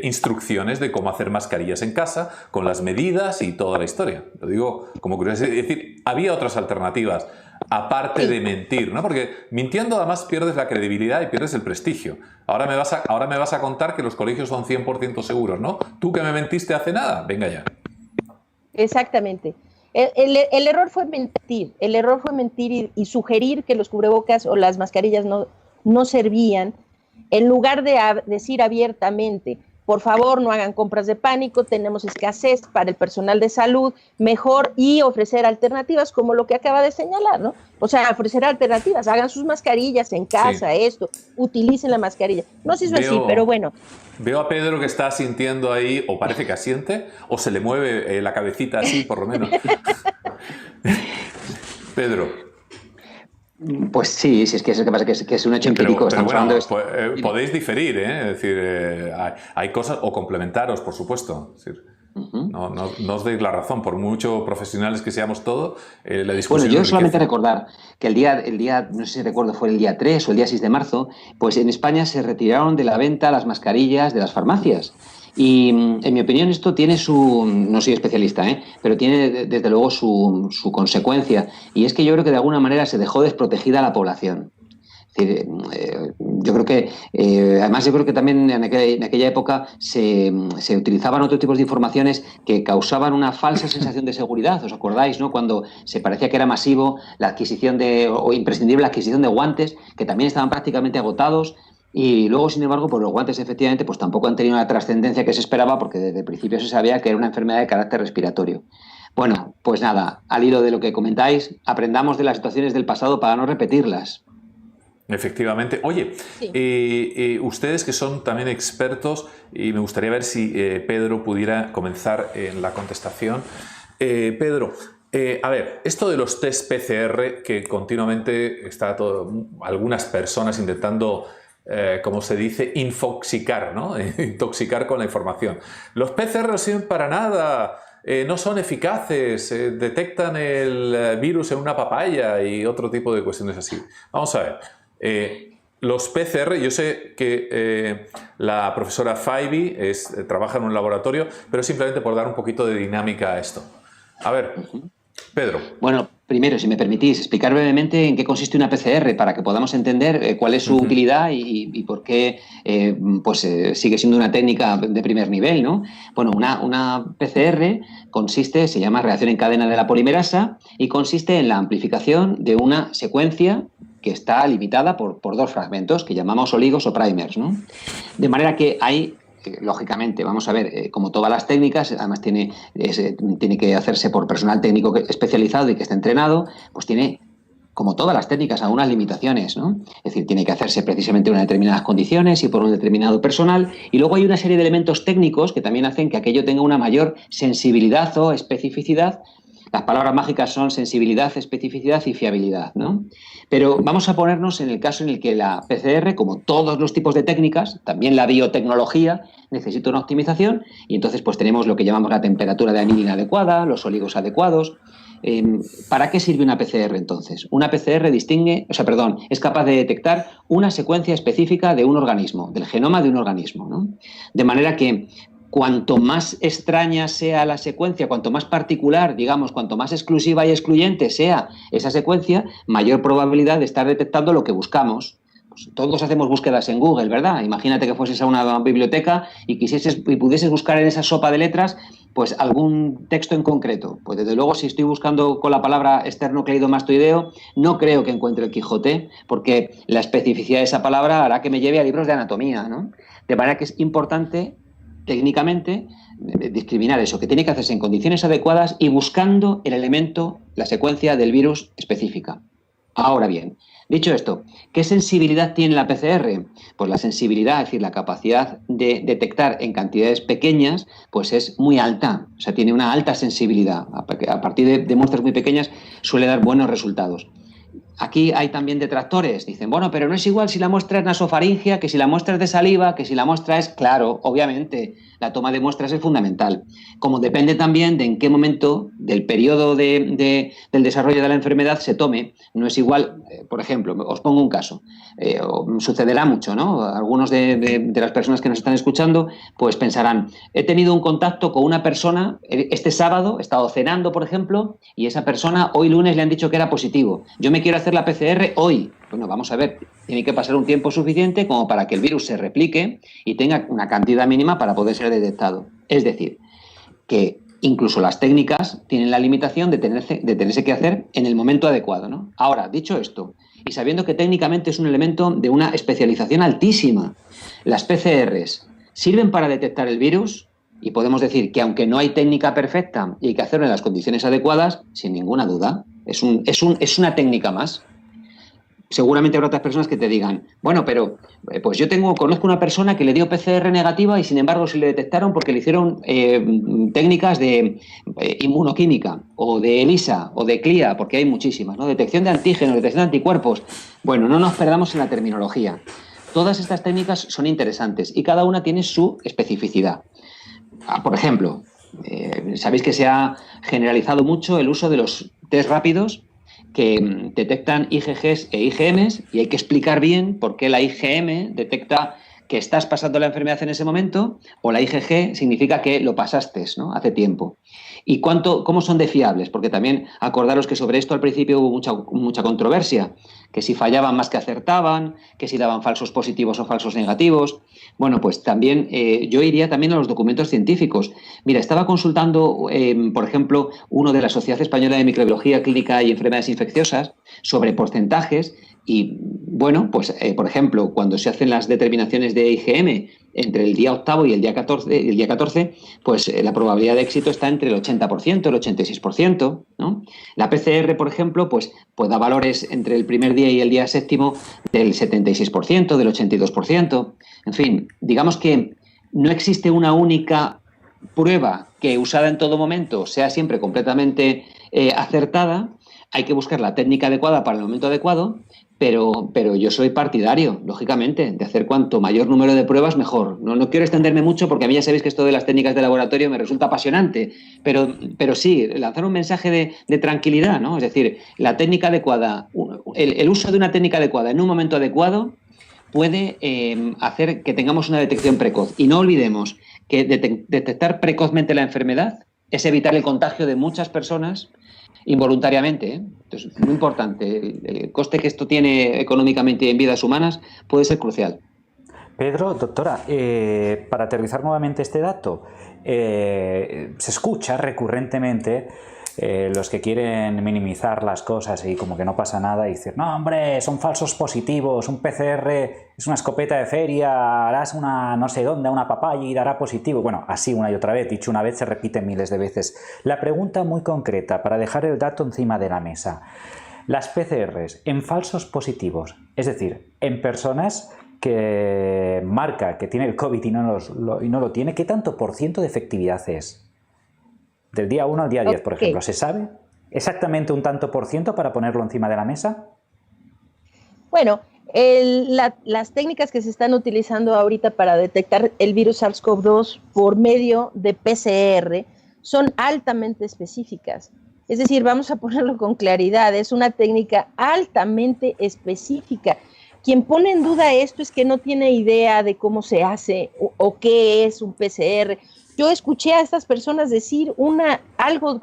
instrucciones de cómo hacer mascarillas en casa, con las medidas y toda la historia. Lo digo como curiosidad. Es decir, había otras alternativas, aparte de mentir, ¿no? Porque mintiendo además pierdes la credibilidad y pierdes el prestigio. Ahora me vas a contar que los colegios son 100% seguros, ¿no? Tú que me mentiste hace nada, venga ya. Exactamente. El error fue mentir. El error fue mentir y sugerir que los cubrebocas o las mascarillas no servían, en lugar de decir abiertamente, por favor, no hagan compras de pánico, tenemos escasez para el personal de salud, mejor, y ofrecer alternativas como lo que acaba de señalar, ¿no? O sea, ofrecer alternativas, hagan sus mascarillas en casa, sí, utilicen la mascarilla. No se hizo así, pero bueno. Veo a Pedro que está asintiendo ahí, o parece que asiente, o se le mueve la cabecita así, por lo menos. Pedro. Pues sí, es que pasa que es un hecho empírico. Estamos hablando de esto. Podéis diferir, ¿eh? Es decir, hay cosas, o complementaros, por supuesto. Es decir, no os deis la razón, por mucho profesionales que seamos todos, la discusión. Bueno, yo solamente recordar que el día, no sé si recuerdo, fue el día 3 o el día 6 de marzo, pues en España se retiraron de la venta las mascarillas de las farmacias. Y en mi opinión esto tiene no soy especialista, pero tiene desde luego su consecuencia, y es que yo creo que de alguna manera se dejó desprotegida a la población. Es decir, yo creo que, además yo creo que también en aquella época se utilizaban otros tipos de informaciones que causaban una falsa sensación de seguridad. ¿Os acordáis, no? Cuando se parecía que era masivo la adquisición o imprescindible la adquisición de guantes, que también estaban prácticamente agotados. Y luego, sin embargo, pues los guantes efectivamente pues tampoco han tenido la trascendencia que se esperaba, porque desde el principio se sabía que era una enfermedad de carácter respiratorio. Bueno, pues nada, al hilo de lo que comentáis, aprendamos de las situaciones del pasado para no repetirlas. Efectivamente. Oye, sí, ustedes que son también expertos, y me gustaría ver si Pedro pudiera comenzar en la contestación. Pedro, a ver, esto de los test PCR, que continuamente está algunas personas intentando... como se dice, infoxicar, ¿no? Intoxicar con la información. Los PCR no sirven para nada, no son eficaces, detectan el virus en una papaya y otro tipo de cuestiones así. Vamos a ver, los PCR, yo sé que la profesora Faibi trabaja en un laboratorio, pero simplemente por dar un poquito de dinámica a esto. A ver, Pedro. Bueno, primero, si me permitís, explicar brevemente en qué consiste una PCR para que podamos entender cuál es su utilidad y por qué sigue siendo una técnica de primer nivel, ¿no? Bueno, una PCR se llama reacción en cadena de la polimerasa, y consiste en la amplificación de una secuencia que está limitada por dos fragmentos que llamamos oligos o primers, ¿no? De manera que hay... lógicamente, vamos a ver, como todas las técnicas, además tiene que hacerse por personal técnico especializado y que esté entrenado, pues tiene como todas las técnicas, algunas limitaciones, ¿no? Es decir, tiene que hacerse precisamente en unas determinadas condiciones y por un determinado personal. Y luego hay una serie de elementos técnicos que también hacen que aquello tenga una mayor sensibilidad o especificidad. Las palabras mágicas son sensibilidad, especificidad y fiabilidad, ¿no? Pero vamos a ponernos en el caso en el que la PCR, como todos los tipos de técnicas, también la biotecnología, necesita una optimización y entonces pues tenemos lo que llamamos la temperatura de anilina adecuada, los oligos adecuados. ¿Para qué sirve una PCR entonces? Una PCR es capaz de detectar una secuencia específica de un organismo, del genoma de un organismo, ¿no? De manera que cuanto más extraña sea la secuencia, cuanto más particular, digamos, cuanto más exclusiva y excluyente sea esa secuencia, mayor probabilidad de estar detectando lo que buscamos. Pues todos hacemos búsquedas en Google, ¿verdad? Imagínate que fueses a una biblioteca y pudieses buscar en esa sopa de letras pues algún texto en concreto. Pues desde luego, si estoy buscando con la palabra esternocleidomastoideo, no creo que encuentre el Quijote, porque la especificidad de esa palabra hará que me lleve a libros de anatomía, ¿no? De manera que es importante técnicamente discriminar eso, que tiene que hacerse en condiciones adecuadas y buscando el elemento, la secuencia del virus específica. Ahora bien, dicho esto, ¿qué sensibilidad tiene la PCR? Pues la sensibilidad, es decir, la capacidad de detectar en cantidades pequeñas, pues es muy alta, o sea, tiene una alta sensibilidad. A partir de muestras muy pequeñas suele dar buenos resultados. Aquí hay también detractores, dicen, bueno, pero no es igual si la muestra es nasofaringea, que si la muestra es de saliva, que si la muestra es, claro, obviamente, la toma de muestras es fundamental. Como depende también de en qué momento del periodo del desarrollo de la enfermedad se tome, no es igual, por ejemplo, os pongo un caso, sucederá mucho, ¿no? Algunos de las personas que nos están escuchando, pues pensarán, he tenido un contacto con una persona este sábado, he estado cenando, por ejemplo, y esa persona hoy lunes le han dicho que era positivo. Yo me quiero hacer la PCR hoy. Bueno, vamos a ver, tiene que pasar un tiempo suficiente como para que el virus se replique y tenga una cantidad mínima para poder ser detectado. Es decir, que incluso las técnicas tienen la limitación de tenerse que hacer en el momento adecuado, ¿no? Ahora, dicho esto, y sabiendo que técnicamente es un elemento de una especialización altísima, las PCRs sirven para detectar el virus y podemos decir que aunque no hay técnica perfecta y hay que hacerlo en las condiciones adecuadas, sin ninguna duda, es una técnica más. Seguramente habrá otras personas que te digan, bueno, pero pues conozco una persona que le dio PCR negativa y sin embargo se le detectaron porque le hicieron técnicas de inmunoquímica o de ELISA o de CLIA, porque hay muchísimas, ¿no? Detección de antígenos, detección de anticuerpos. Bueno, no nos perdamos en la terminología. Todas estas técnicas son interesantes y cada una tiene su especificidad. Por ejemplo, sabéis que se ha generalizado mucho el uso de los test rápidos que detectan IgGs e IgMs y hay que explicar bien por qué la IgM detecta que estás pasando la enfermedad en ese momento o la IgG significa que lo pasaste, ¿no? Hace tiempo. ¿Y cómo son de fiables? Porque también acordaros que sobre esto al principio hubo mucha controversia, que si fallaban más que acertaban, que si daban falsos positivos o falsos negativos. Bueno, pues también yo iría también a los documentos científicos. Mira, estaba consultando, por ejemplo, uno de la Sociedad Española de Microbiología Clínica y Enfermedades Infecciosas sobre porcentajes y, bueno, pues, por ejemplo, cuando se hacen las determinaciones de IgM entre el día 8º y el día 14, pues la probabilidad de éxito está entre el 80%, el 86%, ¿no? La PCR, por ejemplo, pues da valores entre el primer día y el día 7º del 76%, del 82%. En fin, digamos que no existe una única prueba que usada en todo momento sea siempre completamente acertada. Hay que buscar la técnica adecuada para el momento adecuado, pero yo soy partidario, lógicamente, de hacer cuanto mayor número de pruebas mejor. No quiero extenderme mucho porque a mí ya sabéis que esto de las técnicas de laboratorio me resulta apasionante, pero sí, lanzar un mensaje de tranquilidad, ¿no? Es decir, la técnica adecuada, el uso de una técnica adecuada en un momento adecuado puede hacer que tengamos una detección precoz. Y no olvidemos que detectar precozmente la enfermedad es evitar el contagio de muchas personas involuntariamente, ¿eh? Entonces, muy importante. El coste que esto tiene económicamente en vidas humanas puede ser crucial. Pedro, doctora, para aterrizar nuevamente este dato, se escucha recurrentemente los que quieren minimizar las cosas y como que no pasa nada y decir, no hombre, son falsos positivos, un PCR es una escopeta de feria, harás una no sé dónde, una papaya y dará positivo. Bueno, así una y otra vez, dicho una vez se repite miles de veces. La pregunta muy concreta, para dejar el dato encima de la mesa. Las PCRs en falsos positivos, es decir, en personas que marca que tiene el COVID y no lo tiene, ¿qué tanto por ciento de efectividad es? Del día 1 al día 10, por ejemplo, ¿se sabe exactamente un tanto por ciento para ponerlo encima de la mesa? Bueno, las técnicas que se están utilizando ahorita para detectar el virus SARS-CoV-2 por medio de PCR son altamente específicas. Es decir, vamos a ponerlo con claridad, es una técnica altamente específica. Quien pone en duda esto es que no tiene idea de cómo se hace o qué es un PCR. Yo escuché a estas personas decir algo,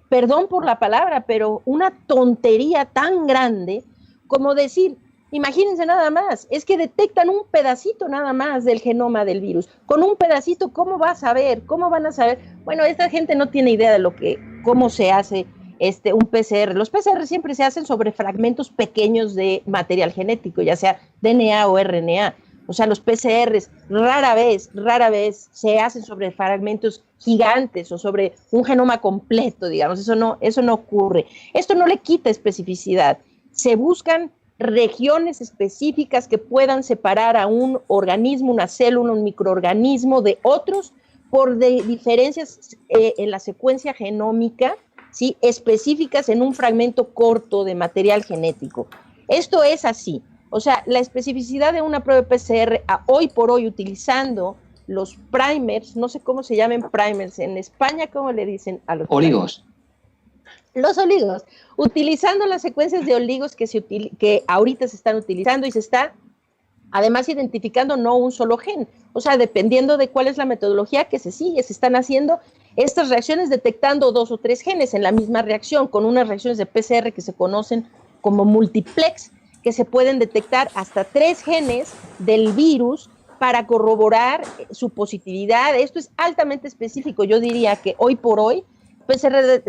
perdón por la palabra, pero una tontería tan grande como decir, imagínense nada más, es que detectan un pedacito nada más del genoma del virus. Con un pedacito, ¿cómo vas a saber? ¿Cómo van a saber? Bueno, esta gente no tiene idea de cómo se hace un PCR. Los PCR siempre se hacen sobre fragmentos pequeños de material genético, ya sea DNA o RNA. O sea, los PCRs rara vez se hacen sobre fragmentos gigantes o sobre un genoma completo, digamos. Eso no ocurre. Esto no le quita especificidad. Se buscan regiones específicas que puedan separar a un organismo, una célula, un microorganismo de otros por diferencias en la secuencia genómica, ¿sí? Específicas en un fragmento corto de material genético. Esto es así. O sea, la especificidad de una prueba de PCR hoy por hoy utilizando los primers, no sé cómo se llaman primers, en España, ¿cómo le dicen a los oligos? Los oligos, utilizando las secuencias de oligos que ahorita se están utilizando y se está además identificando no un solo gen. O sea, dependiendo de cuál es la metodología que se sigue, se están haciendo estas reacciones detectando 2 o 3 genes en la misma reacción, con unas reacciones de PCR que se conocen como multiplex, que se pueden detectar hasta 3 genes del virus para corroborar su positividad. Esto es altamente específico. Yo diría que hoy por hoy, PCR,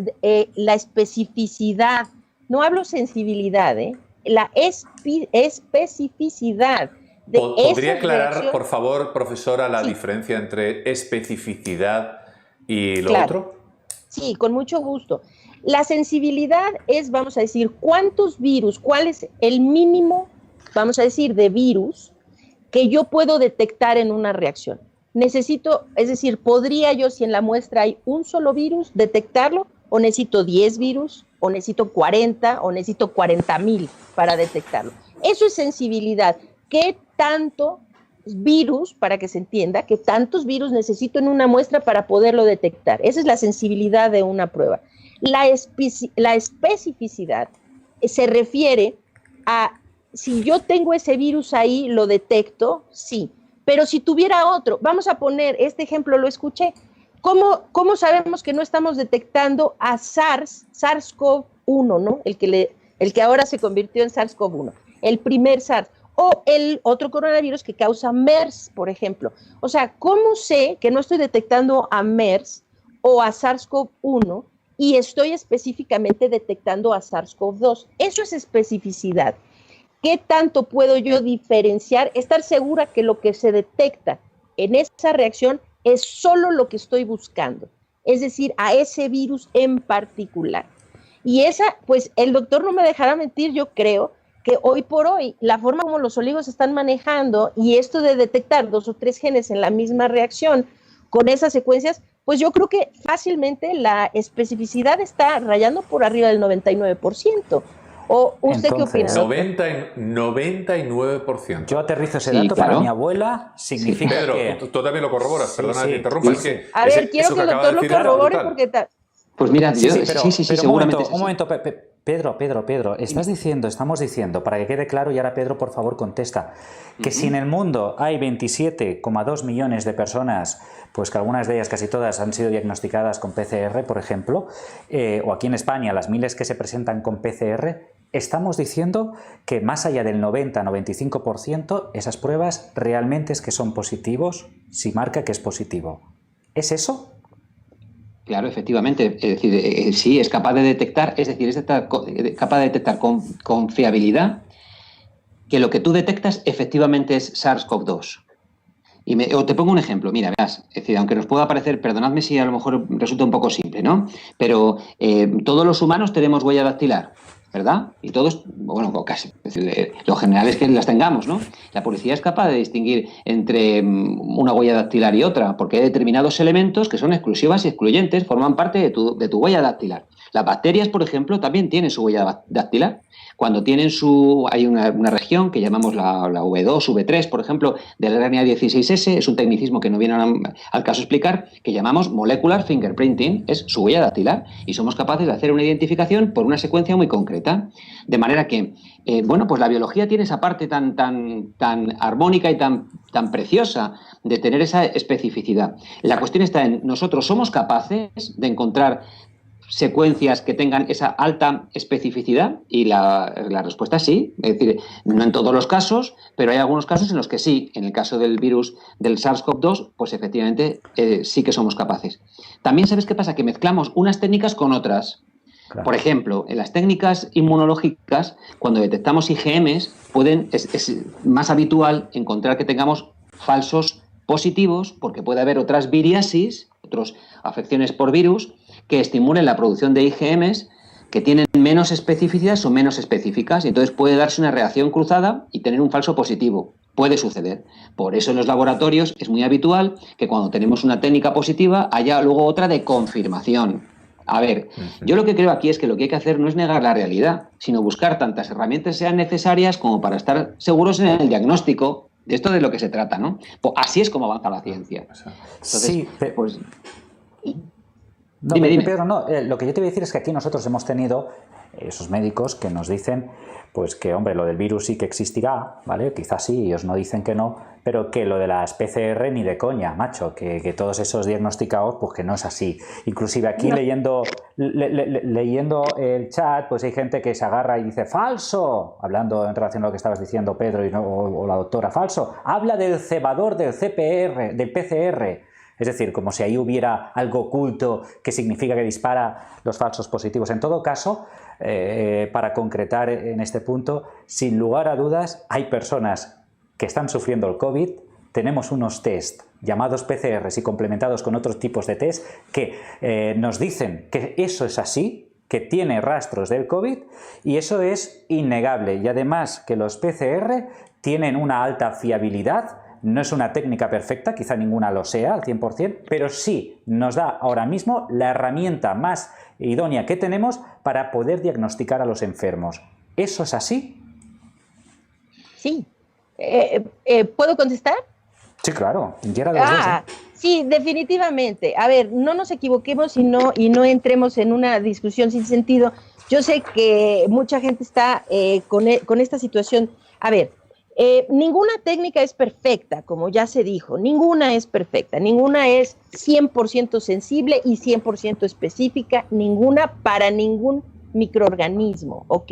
la especificidad, no hablo sensibilidad, la especificidad. ¿Podría aclarar, por favor, profesora, la diferencia entre especificidad y lo otro? Sí, con mucho gusto. La sensibilidad es, vamos a decir, cuántos virus, cuál es el mínimo, vamos a decir, de virus que yo puedo detectar en una reacción. Necesito, es decir, ¿podría yo, si en la muestra hay un solo virus, detectarlo? ¿O necesito 10 virus? ¿O necesito 40? ¿O necesito 40,000 para detectarlo? Eso es sensibilidad. ¿Qué tanto virus, para que se entienda, qué tantos virus necesito en una muestra para poderlo detectar? Esa es la sensibilidad de una prueba. La especificidad se refiere a si yo tengo ese virus ahí, ¿lo detecto? Sí. Pero si tuviera otro, vamos a poner, este ejemplo lo escuché, ¿cómo sabemos que no estamos detectando a SARS-CoV-1, ¿no? El que ahora se convirtió en SARS-CoV-1, el primer SARS, o el otro coronavirus que causa MERS, por ejemplo. O sea, ¿cómo sé que no estoy detectando a MERS o a SARS-CoV-1 y estoy específicamente detectando a SARS-CoV-2? Eso es especificidad. ¿Qué tanto puedo yo diferenciar? Estar segura que lo que se detecta en esa reacción es solo lo que estoy buscando, es decir, a ese virus en particular. Y esa, pues el doctor no me dejará mentir, yo creo que hoy por hoy la forma como los oligos están manejando y esto de detectar 2 o 3 genes en la misma reacción con esas secuencias, pues yo creo que fácilmente la especificidad está rayando por arriba del 99%. ¿O usted Entonces, qué opina? 99%. Yo aterrizo ese dato para mi abuela, significa Pedro, que... tú también lo corroboras, Sí, perdona sí, que te interrumpa. sí, Es sí. que A ver, quiero que el doctor lo corrobore porque... Pues mira, Sí, yo, pero seguramente un momento, Pedro, estamos diciendo, para que quede claro, y ahora Pedro, por favor, contesta, que si en el mundo hay 27,2 millones de personas, pues que algunas de ellas, casi todas, han sido diagnosticadas con PCR, por ejemplo, o aquí en España, las miles que se presentan con PCR, estamos diciendo que más allá del 90-95%, esas pruebas realmente es que son positivos, si marca que es positivo. ¿Es eso? Claro, efectivamente. Es decir, sí, es capaz de detectar, es decir, es capaz de detectar con fiabilidad que lo que tú detectas efectivamente es SARS-CoV-2. O te pongo un ejemplo, mira, verás, es decir, aunque nos pueda parecer, perdonadme si a lo mejor resulta un poco simple, ¿no? Pero todos los humanos tenemos huella dactilar. ¿verdad? Y todos, bueno, casi, es decir, lo general es que las tengamos, ¿no? La policía es capaz de distinguir entre una huella dactilar y otra, porque hay determinados elementos que son exclusivas y excluyentes, forman parte de tu huella dactilar. Las bacterias, por ejemplo, también tienen su huella dactilar. Cuando tienen hay una región que llamamos la V2, V3, por ejemplo, del RNA16S, es un tecnicismo que no viene al caso explicar, que llamamos molecular fingerprinting, es su huella dactilar, y somos capaces de hacer una identificación por una secuencia muy concreta. De manera que, bueno, pues la biología tiene esa parte tan armónica y tan preciosa de tener esa especificidad. La cuestión está en, nosotros somos capaces de encontrar secuencias que tengan esa alta especificidad, y la respuesta es sí. Es decir, no en todos los casos, pero hay algunos casos en los que sí. En el caso del virus del SARS-CoV-2, pues efectivamente sí que somos capaces. También, ¿sabes qué pasa? Que mezclamos unas técnicas con otras. Claro. Por ejemplo, en las técnicas inmunológicas, cuando detectamos IgMs, es más habitual encontrar que tengamos falsos positivos, porque puede haber otras viriasis, otras afecciones por virus, que estimulen la producción de IgMs que tienen menos especificidad, son menos específicas, y entonces puede darse una reacción cruzada y tener un falso positivo. Puede suceder. Por eso en los laboratorios es muy habitual que cuando tenemos una técnica positiva haya luego otra de confirmación. A ver, yo lo que creo aquí es que lo que hay que hacer no es negar la realidad, sino buscar tantas herramientas sean necesarias como para estar seguros en el diagnóstico. De esto de lo que se trata, ¿no? Pues así es como avanza la ciencia. Entonces, sí, pues... No, dime. Pedro, no, lo que yo te voy a decir es que aquí nosotros hemos tenido esos médicos que nos dicen pues que, hombre, lo del virus sí que existirá, ¿vale? Quizás sí, ellos no dicen que no, pero que lo de las PCR ni de coña, macho, que todos esos diagnosticados, pues que no es así. Inclusive aquí no. leyendo el chat, pues hay gente que se agarra y dice ¡falso! Hablando en relación a lo que estabas diciendo, Pedro, o la doctora, ¡falso! Habla del cebador del PCR. Es decir, como si ahí hubiera algo oculto que significa que dispara los falsos positivos. En todo caso, para concretar en este punto, sin lugar a dudas, hay personas que están sufriendo el COVID. Tenemos unos test llamados PCRs y complementados con otros tipos de test que nos dicen que eso es así, que tiene rastros del COVID, y eso es innegable. Y además que los PCR tienen una alta fiabilidad. No es una técnica perfecta, quizá ninguna lo sea al 100%, pero sí nos da ahora mismo la herramienta más idónea que tenemos para poder diagnosticar a los enfermos. ¿Eso es así? Sí. ¿Puedo contestar? Sí, claro. Sí, definitivamente. A ver, no nos equivoquemos y no entremos en una discusión sin sentido. Yo sé que mucha gente está con esta situación. A ver, ninguna técnica es perfecta, como ya se dijo, ninguna es perfecta, ninguna es 100% sensible y 100% específica, ninguna para ningún microorganismo, ok.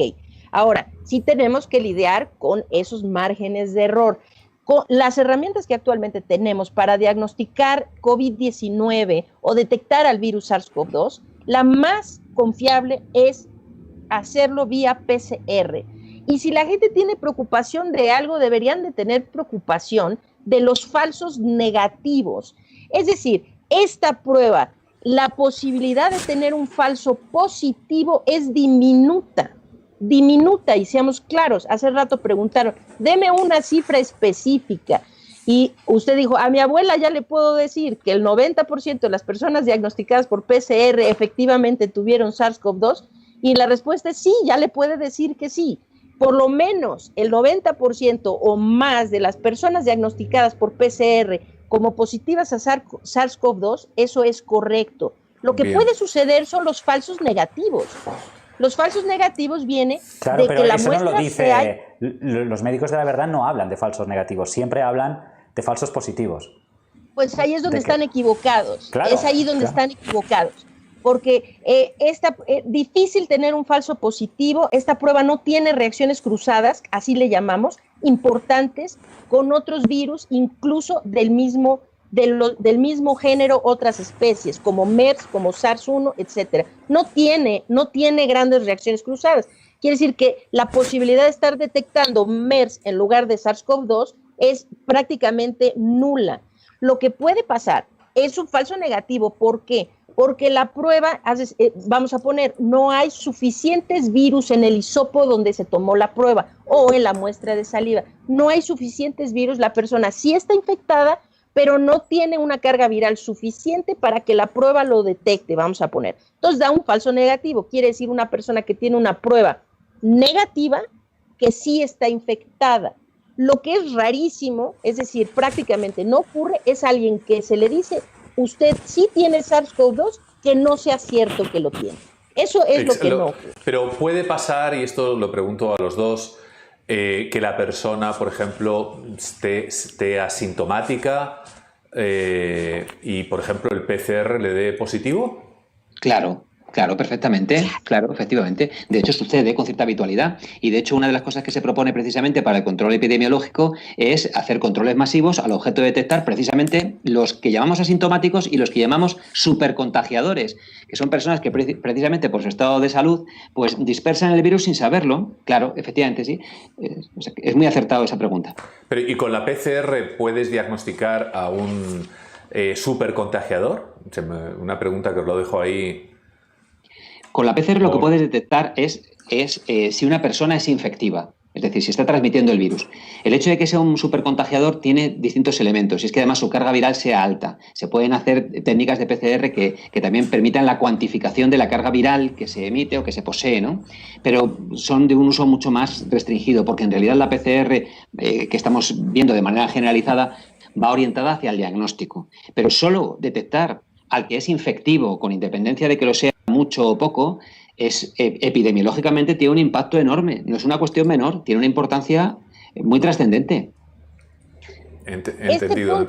Ahora, sí tenemos que lidiar con esos márgenes de error. Con las herramientas que actualmente tenemos para diagnosticar COVID-19 o detectar al virus SARS-CoV-2, la más confiable es hacerlo vía PCR. Y si la gente tiene preocupación de algo, deberían de tener preocupación de los falsos negativos. Es decir, esta prueba, la posibilidad de tener un falso positivo es diminuta, y seamos claros. Hace rato preguntaron, deme una cifra específica. Y usted dijo, a mi abuela ya le puedo decir que el 90% de las personas diagnosticadas por PCR efectivamente tuvieron SARS-CoV-2, y la respuesta es sí, ya le puede decir que sí. Por lo menos el 90% o más de las personas diagnosticadas por PCR como positivas a SARS-CoV-2, eso es correcto. Lo que puede suceder son los falsos negativos. Los falsos negativos vienen de que la muestra no lo dice. Los médicos de la verdad no hablan de falsos negativos, siempre hablan de falsos positivos. Pues ahí es donde están equivocados. Claro, es ahí donde están equivocados. Porque es difícil tener un falso positivo. Esta prueba no tiene reacciones cruzadas, así le llamamos, importantes con otros virus, incluso del mismo género, otras especies, como MERS, como SARS-1, etcétera. No tiene grandes reacciones cruzadas. Quiere decir que la posibilidad de estar detectando MERS en lugar de SARS-CoV-2 es prácticamente nula. Lo que puede pasar es un falso negativo. ¿Por qué? Porque la prueba, vamos a poner, no hay suficientes virus en el hisopo donde se tomó la prueba o en la muestra de saliva. No hay suficientes virus, la persona sí está infectada, pero no tiene una carga viral suficiente para que la prueba lo detecte, vamos a poner. Entonces da un falso negativo, quiere decir una persona que tiene una prueba negativa que sí está infectada. Lo que es rarísimo, es decir, prácticamente no ocurre, es alguien que se le dice, usted sí tiene SARS-CoV-2, que no sea cierto que lo tiene. Eso es lo que no ocurre. Pero puede pasar, y esto lo pregunto a los dos, que la persona, por ejemplo, esté asintomática y, por ejemplo, el PCR le dé positivo. Claro, perfectamente, claro, efectivamente. De hecho, sucede con cierta habitualidad y, de hecho, una de las cosas que se propone precisamente para el control epidemiológico es hacer controles masivos al objeto de detectar precisamente los que llamamos asintomáticos y los que llamamos supercontagiadores, que son personas que precisamente por su estado de salud pues dispersan el virus sin saberlo. Claro, efectivamente, sí. Es muy acertado esa pregunta. Pero, ¿y con la PCR puedes diagnosticar a un supercontagiador? Una pregunta que os lo dejo ahí. Con la PCR lo que puedes detectar es si una persona es infectiva, es decir, si está transmitiendo el virus. El hecho de que sea un supercontagiador tiene distintos elementos, y es que además su carga viral sea alta. Se pueden hacer técnicas de PCR que también permitan la cuantificación de la carga viral que se emite o que se posee, ¿no? Pero son de un uso mucho más restringido, porque en realidad la PCR que estamos viendo de manera generalizada va orientada hacia el diagnóstico. Pero solo detectar al que es infectivo, con independencia de que lo sea mucho o poco, epidemiológicamente tiene un impacto enorme. No es una cuestión menor, tiene una importancia muy trascendente. Entendido.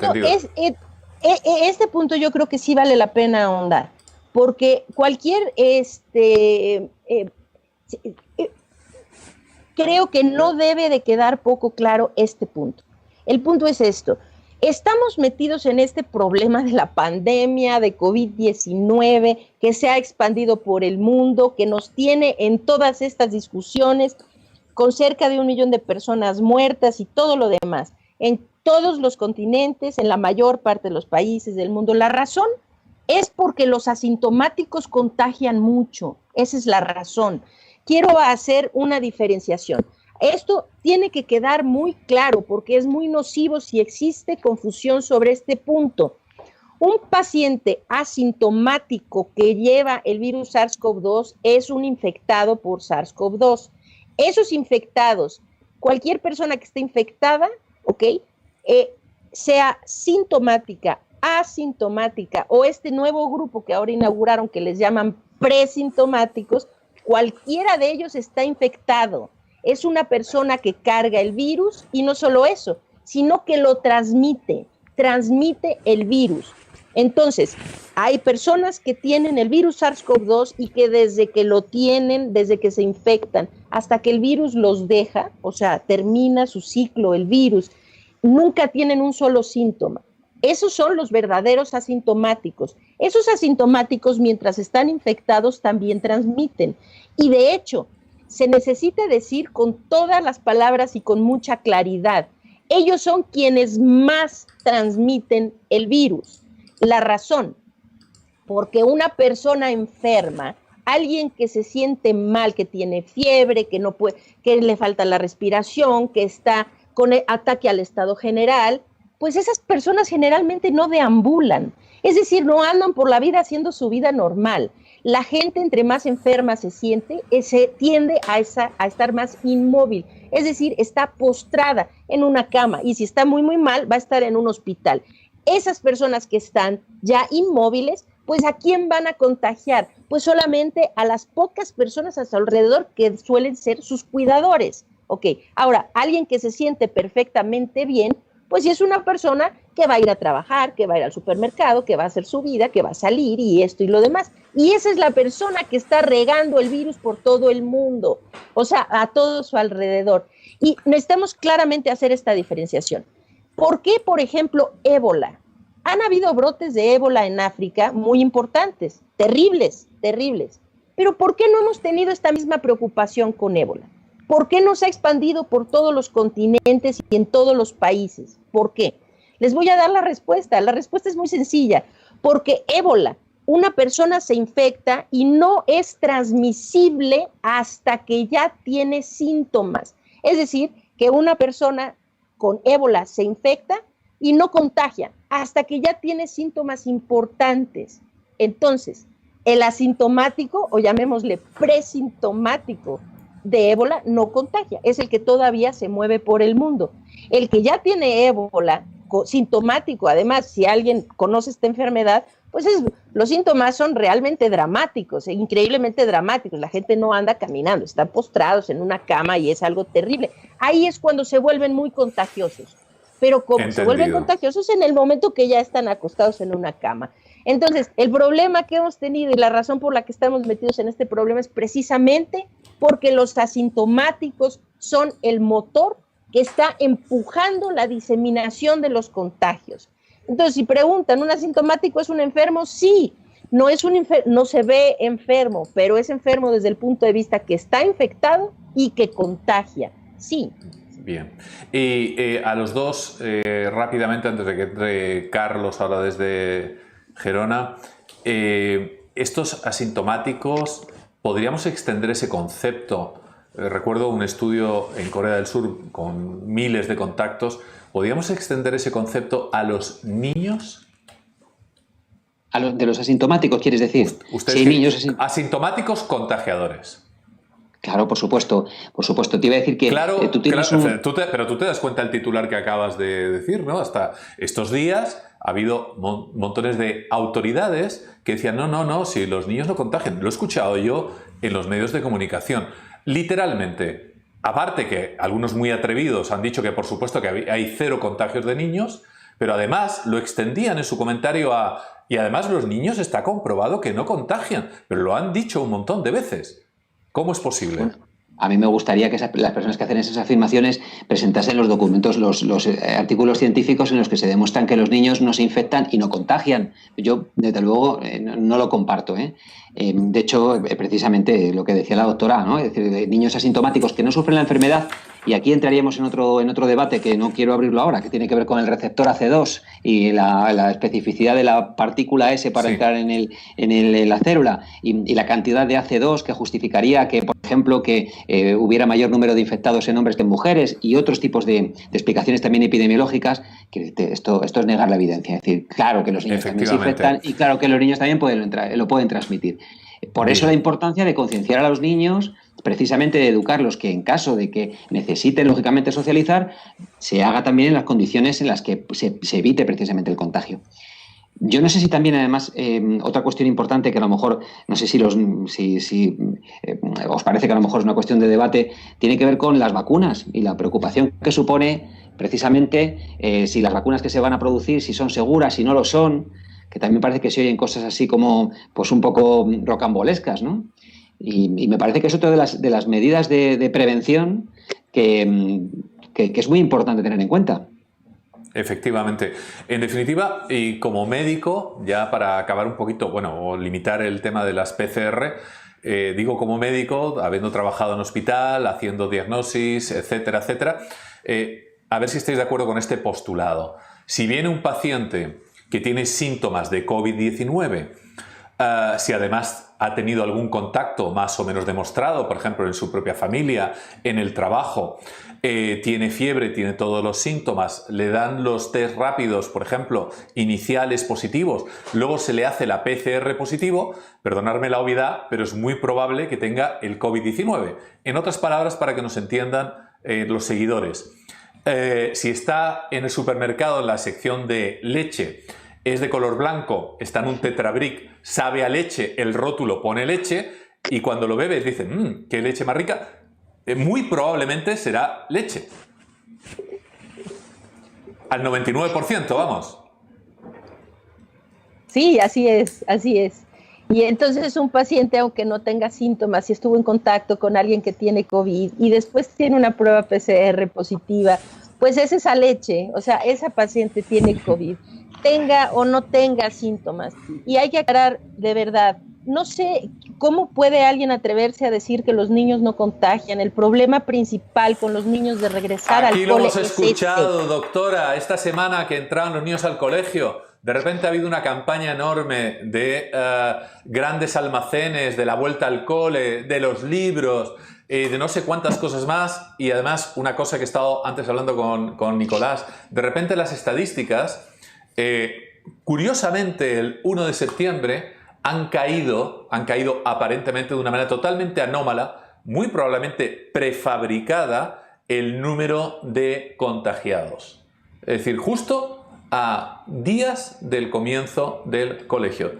Este punto yo creo que sí vale la pena ahondar, porque cualquier creo que no debe de quedar poco claro este punto. El punto es esto. Estamos metidos en este problema de la pandemia de COVID-19 que se ha expandido por el mundo, que nos tiene en todas estas discusiones con cerca de 1 millón de personas muertas y todo lo demás, en todos los continentes, en la mayor parte de los países del mundo. La razón es porque los asintomáticos contagian mucho, esa es la razón. Quiero hacer una diferenciación. Esto tiene que quedar muy claro porque es muy nocivo si existe confusión sobre este punto. Un paciente asintomático que lleva el virus SARS-CoV-2 es un infectado por SARS-CoV-2. Esos infectados, cualquier persona que esté infectada, sea sintomática, asintomática o este nuevo grupo que ahora inauguraron que les llaman presintomáticos, cualquiera de ellos está infectado. Es una persona que carga el virus y no solo eso, sino que lo transmite el virus. Entonces, hay personas que tienen el virus SARS-CoV-2 y que desde que lo tienen, desde que se infectan, hasta que el virus los deja, o sea, termina su ciclo el virus, nunca tienen un solo síntoma. Esos son los verdaderos asintomáticos. Esos asintomáticos, mientras están infectados, también transmiten. Y de hecho, se necesita decir con todas las palabras y con mucha claridad, ellos son quienes más transmiten el virus. La razón, porque una persona enferma, alguien que se siente mal, que tiene fiebre, que no puede, que le falta la respiración, que está con ataque al estado general, pues esas personas generalmente no deambulan, es decir, no andan por la vida haciendo su vida normal. La gente entre más enferma se siente, se tiende a estar más inmóvil, es decir, está postrada en una cama y si está muy mal va a estar en un hospital. Esas personas que están ya inmóviles, pues ¿a quién van a contagiar? Pues solamente a las pocas personas a su alrededor que suelen ser sus cuidadores. Ahora, alguien que se siente perfectamente bien, pues si es una persona que va a ir a trabajar, que va a ir al supermercado, que va a hacer su vida, que va a salir y esto y lo demás. Y esa es la persona que está regando el virus por todo el mundo, o sea, a todo su alrededor. Y necesitamos claramente hacer esta diferenciación. ¿Por qué, por ejemplo, ébola? Han habido brotes de ébola en África muy importantes, terribles. Pero ¿por qué no hemos tenido esta misma preocupación con ébola? ¿Por qué no se ha expandido por todos los continentes y en todos los países? ¿Por qué? Les voy a dar la respuesta. La respuesta es muy sencilla. Porque ébola una persona se infecta y no es transmisible hasta que ya tiene síntomas. Es decir, que una persona con ébola se infecta y no contagia hasta que ya tiene síntomas importantes. Entonces, el asintomático, o llamémosle presintomático de ébola, no contagia, es el que todavía se mueve por el mundo. El que ya tiene ébola, sintomático, además, si alguien conoce esta enfermedad, pues los síntomas son realmente dramáticos, increíblemente dramáticos. La gente no anda caminando, están postrados en una cama y es algo terrible. Ahí es cuando se vuelven muy contagiosos, pero como se vuelven contagiosos en el momento que ya están acostados en una cama. Entonces, el problema que hemos tenido y la razón por la que estamos metidos en este problema es precisamente porque los asintomáticos son el motor que está empujando la diseminación de los contagios. Entonces, si preguntan, ¿un asintomático es un enfermo? Sí, no se ve enfermo, pero es enfermo desde el punto de vista que está infectado y que contagia, sí. Bien. Y a los dos, rápidamente, antes de que entre Carlos ahora desde Gerona, estos asintomáticos, ¿podríamos extender ese concepto? Recuerdo un estudio en Corea del Sur con miles de contactos. ¿Podríamos extender ese concepto a los niños? De los asintomáticos, ¿quieres decir? ¿Ustedes sí, niños asintomáticos contagiadores? Claro, por supuesto. Te iba a decir que tú tienes pero tú te das cuenta del titular que acabas de decir, ¿no? Hasta estos días ha habido montones de autoridades que decían no, si los niños no contagian. Lo he escuchado yo en los medios de comunicación. Literalmente, aparte que algunos muy atrevidos han dicho que por supuesto que hay 0 contagios de niños, pero además lo extendían en su comentario y además los niños está comprobado que no contagian, pero lo han dicho un montón de veces. ¿Cómo es posible? A mí me gustaría que las personas que hacen esas afirmaciones presentasen los documentos, los artículos científicos en los que se demuestran que los niños no se infectan y no contagian. Yo, desde luego, no lo comparto. De hecho, precisamente lo que decía la doctora, ¿no? Es decir, niños asintomáticos que no sufren la enfermedad, y aquí entraríamos en otro debate que no quiero abrirlo ahora, que tiene que ver con el receptor AC2 y la especificidad de la partícula S para entrar en la célula y la cantidad de AC2 que justificaría que, por ejemplo, que hubiera mayor número de infectados en hombres que en mujeres, y otros tipos de explicaciones también epidemiológicas, que esto es negar la evidencia. Es decir, claro que los niños también se infectan y claro que los niños también lo pueden transmitir. Por eso la importancia de concienciar a los niños, precisamente de educarlos, que en caso de que necesiten lógicamente socializar, se haga también en las condiciones en las que se evite precisamente el contagio. Yo no sé si también, además, otra cuestión importante que a lo mejor, no sé si os parece que a lo mejor es una cuestión de debate, tiene que ver con las vacunas y la preocupación que supone precisamente si las vacunas que se van a producir, si son seguras, si no lo son, que también parece que se oyen cosas así como pues un poco rocambolescas, ¿no? Y me parece que es otra de las medidas de prevención que es muy importante tener en cuenta. Efectivamente. En definitiva, y como médico, ya para acabar un poquito, o limitar el tema de las PCR, digo como médico, habiendo trabajado en hospital, haciendo diagnosis, etcétera, etcétera, a ver si estáis de acuerdo con este postulado. Si viene un paciente que tiene síntomas de COVID-19, si además ha tenido algún contacto más o menos demostrado, por ejemplo, en su propia familia, en el trabajo, tiene fiebre, tiene todos los síntomas, le dan los test rápidos, por ejemplo, iniciales positivos, luego se le hace la PCR positivo, perdonadme la obviedad, pero es muy probable que tenga el COVID-19. En otras palabras, para que nos entiendan los seguidores, si está en el supermercado en la sección de leche, es de color blanco, está en un tetrabric, sabe a leche, el rótulo pone leche, y cuando lo bebes dicen, qué leche más rica, muy probablemente será leche. Al 99%, vamos. Sí, así es, así es. Y entonces un paciente, aunque no tenga síntomas, si estuvo en contacto con alguien que tiene COVID y después tiene una prueba PCR positiva, pues es esa leche, o sea, esa paciente tiene COVID, tenga o no tenga síntomas. Y hay que aclarar de verdad, no sé cómo puede alguien atreverse a decir que los niños no contagian. El problema principal con los niños de regresar al cole Aquí lo hemos escuchado, doctora, esta semana que entraron los niños al colegio. De repente ha habido una campaña enorme de grandes almacenes, de la vuelta al cole, de los libros, de no sé cuántas cosas más. Y además, una cosa que he estado antes hablando con Nicolás, de repente las estadísticas, curiosamente el 1 de septiembre han caído aparentemente de una manera totalmente anómala, muy probablemente prefabricada, el número de contagiados. Es decir, justo a días del comienzo del colegio.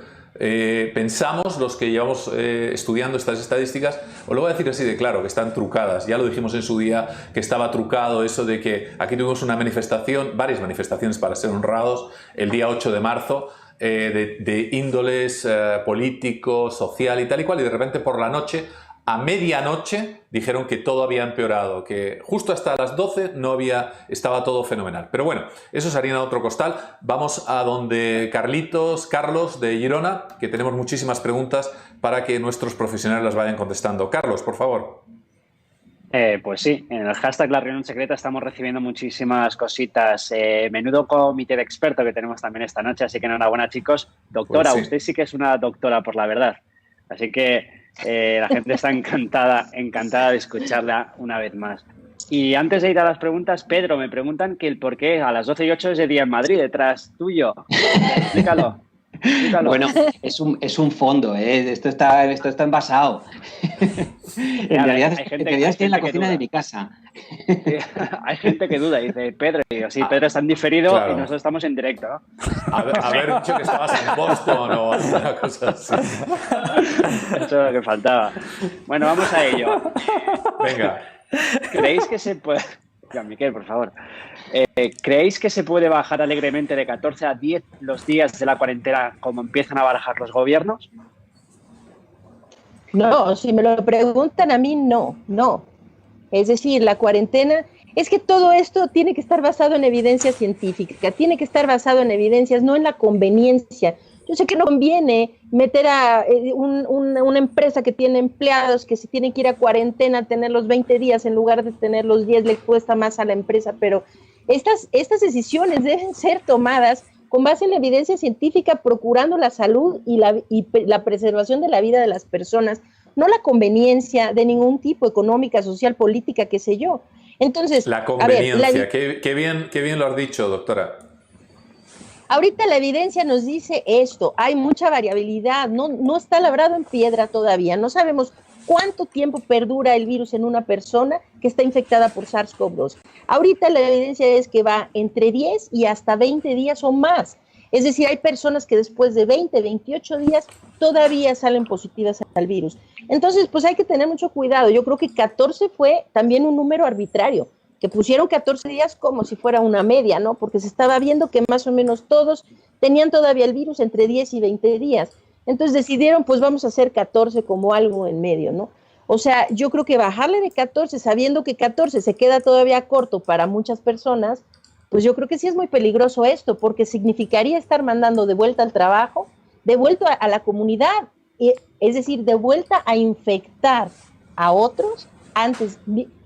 Pensamos, los que llevamos estudiando estas estadísticas, os lo voy a decir así de claro, que están trucadas. Ya lo dijimos en su día, que estaba trucado eso de que aquí tuvimos una manifestación, varias manifestaciones para ser honrados, el día 8 de marzo, de índoles político, social y tal y cual, y de repente por la noche, a medianoche, dijeron que todo había empeorado, que justo hasta las 12 estaba todo fenomenal. Pero bueno, eso es harina de otro costal. Vamos a donde Carlos de Girona, que tenemos muchísimas preguntas para que nuestros profesionales las vayan contestando. Carlos, por favor. Pues sí, en el hashtag La Reunión Secreta estamos recibiendo muchísimas cositas. Menudo comité de expertos que tenemos también esta noche, así que enhorabuena, chicos. Doctora, Pues sí. Usted sí que es una doctora por la verdad. Así que la gente está encantada de escucharla una vez más. Y antes de ir a las preguntas, Pedro, me preguntan que el por qué a las 12:08 es de día en Madrid, detrás tuyo. Explícalo. Bueno, es un fondo, ¿eh? Esto está envasado. En realidad estoy en la cocina de mi casa. Hay gente que duda y dice, Pedro, y digo, sí, Pedro está en diferido, claro, y nosotros estamos en directo. Haber dicho que estabas en Boston o alguna cosa así. Eso es lo que faltaba. Bueno, vamos a ello. Venga. ¿Creéis que se puede... Ya, Miquel, por favor. ¿Creéis que se puede bajar alegremente de 14 a 10 los días de la cuarentena como empiezan a barajar los gobiernos? No, si me lo preguntan a mí, no. Es decir, la cuarentena, es que todo esto tiene que estar basado en evidencia científica, tiene que estar basado en evidencias, no en la conveniencia. Yo sé que no conviene meter a una empresa que tiene empleados que se tienen que ir a cuarentena, tener los 20 días en lugar de tener los 10, le cuesta más a la empresa, pero estas decisiones deben ser tomadas con base en la evidencia científica, procurando la salud y la preservación de la vida de las personas, no la conveniencia de ningún tipo, económica, social, política, qué sé yo. Entonces, la conveniencia, qué bien lo has dicho, doctora. Ahorita la evidencia nos dice esto, hay mucha variabilidad, no está labrado en piedra todavía, no sabemos cuánto tiempo perdura el virus en una persona que está infectada por SARS-CoV-2. Ahorita la evidencia es que va entre 10 y hasta 20 días o más. Es decir, hay personas que después de 20, 28 días todavía salen positivas al virus. Entonces, pues hay que tener mucho cuidado. Yo creo que 14 fue también un número arbitrario, que pusieron 14 días como si fuera una media, ¿no? Porque se estaba viendo que más o menos todos tenían todavía el virus entre 10 y 20 días. Entonces decidieron, pues vamos a hacer 14 como algo en medio, ¿no? O sea, yo creo que bajarle de 14, sabiendo que 14 se queda todavía corto para muchas personas, pues yo creo que sí es muy peligroso esto, porque significaría estar mandando de vuelta al trabajo, de vuelta a la comunidad, es decir, de vuelta a infectar a otros antes,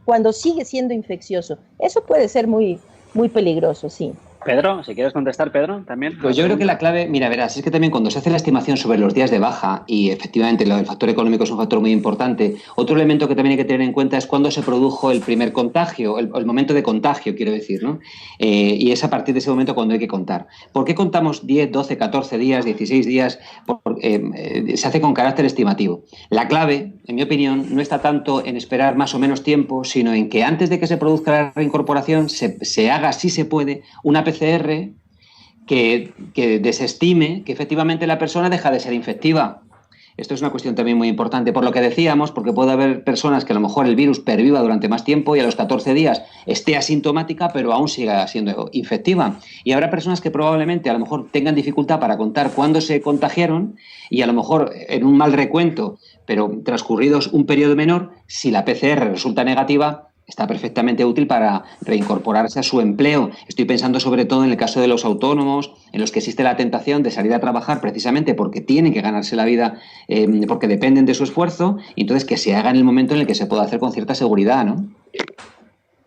cuando sigue siendo infeccioso. Eso puede ser muy, muy peligroso, sí. Pedro, si quieres contestar, Pedro, también. Pues yo creo que la clave, mira, verás, es que también cuando se hace la estimación sobre los días de baja, y efectivamente el factor económico es un factor muy importante, otro elemento que también hay que tener en cuenta es cuándo se produjo el primer contagio, el momento de contagio, quiero decir, ¿no? Y es a partir de ese momento cuando hay que contar. ¿Por qué contamos 10, 12, 14 días, 16 días? Se hace con carácter estimativo. La clave, en mi opinión, no está tanto en esperar más o menos tiempo, sino en que antes de que se produzca la reincorporación se haga, si se puede, una PCR que desestime que efectivamente la persona deja de ser infectiva. Esto es una cuestión también muy importante, por lo que decíamos, porque puede haber personas que a lo mejor el virus perviva durante más tiempo y a los 14 días esté asintomática, pero aún siga siendo infectiva. Y habrá personas que probablemente a lo mejor tengan dificultad para contar cuándo se contagiaron y a lo mejor en un mal recuento, pero transcurridos un periodo menor, si la PCR resulta negativa, está perfectamente útil para reincorporarse a su empleo. Estoy pensando sobre todo en el caso de los autónomos, en los que existe la tentación de salir a trabajar precisamente porque tienen que ganarse la vida, porque dependen de su esfuerzo, y entonces que se haga en el momento en el que se pueda hacer con cierta seguridad, ¿no?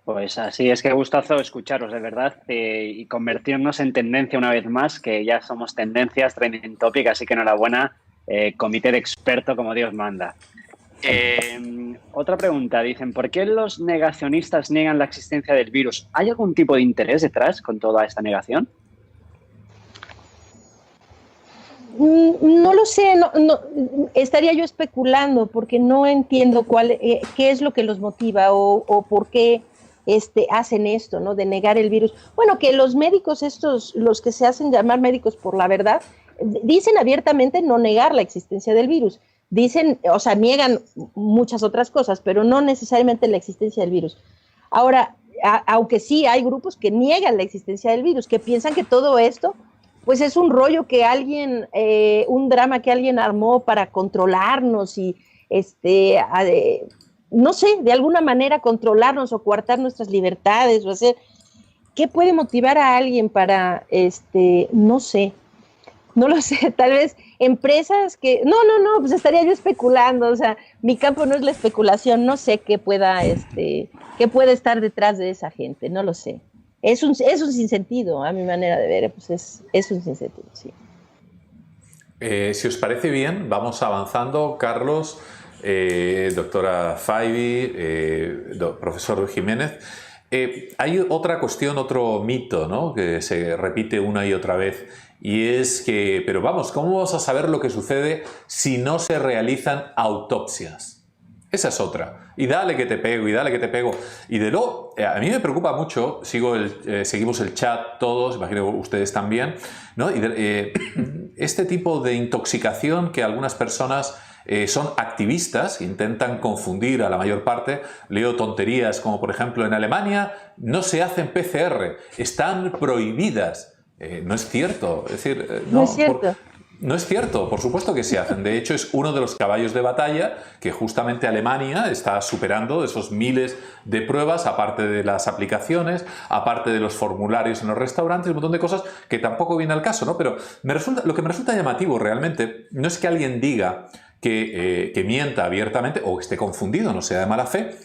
Pues así es, que gustazo escucharos, de verdad, y convertirnos en tendencia una vez más, que ya somos tendencias, trending topic, así que enhorabuena, comité de experto como Dios manda. Otra pregunta, dicen, ¿por qué los negacionistas niegan la existencia del virus? ¿Hay algún tipo de interés detrás con toda esta negación? No lo sé, no, estaría yo especulando porque no entiendo qué es lo que los motiva o por qué hacen esto, ¿no? De negar el virus. Bueno, que los médicos los que se hacen llamar médicos por la verdad, dicen abiertamente no negar la existencia del virus. Dicen, o sea, niegan muchas otras cosas, pero no necesariamente la existencia del virus. Ahora, aunque sí hay grupos que niegan la existencia del virus, que piensan que todo esto pues es un rollo que un drama que alguien armó para controlarnos y, no sé, de alguna manera controlarnos o coartar nuestras libertades o hacer. ¿Qué puede motivar a alguien para, no sé, no lo sé, tal vez empresas que, no, pues estaría yo especulando, o sea, mi campo no es la especulación, no sé qué puede estar detrás de esa gente, no lo sé. Es un sinsentido, a mi manera de ver, pues es un sinsentido, sí. Si os parece bien, vamos avanzando. Carlos, doctora Faibi, profesor Jiménez. Hay otra cuestión, otro mito, ¿no?, que se repite una y otra vez, y es que, pero vamos, ¿cómo vamos a saber lo que sucede si no se realizan autopsias? Esa es otra. Y dale que te pego, y dale que te pego. Y de luego, a mí me preocupa mucho, seguimos el chat todos, imagino ustedes también, ¿no? Este tipo de intoxicación que algunas personas son activistas, intentan confundir a la mayor parte. Leo tonterías como, por ejemplo, en Alemania no se hacen PCR, están prohibidas. No es cierto. Es decir, no es cierto. No es cierto, por supuesto que se hacen. De hecho, es uno de los caballos de batalla que justamente Alemania está superando, esos miles de pruebas, aparte de las aplicaciones, aparte de los formularios en los restaurantes, un montón de cosas que tampoco viene al caso, ¿no? Pero lo que me resulta llamativo realmente no es que alguien diga que mienta abiertamente o que esté confundido, no sea de mala fe,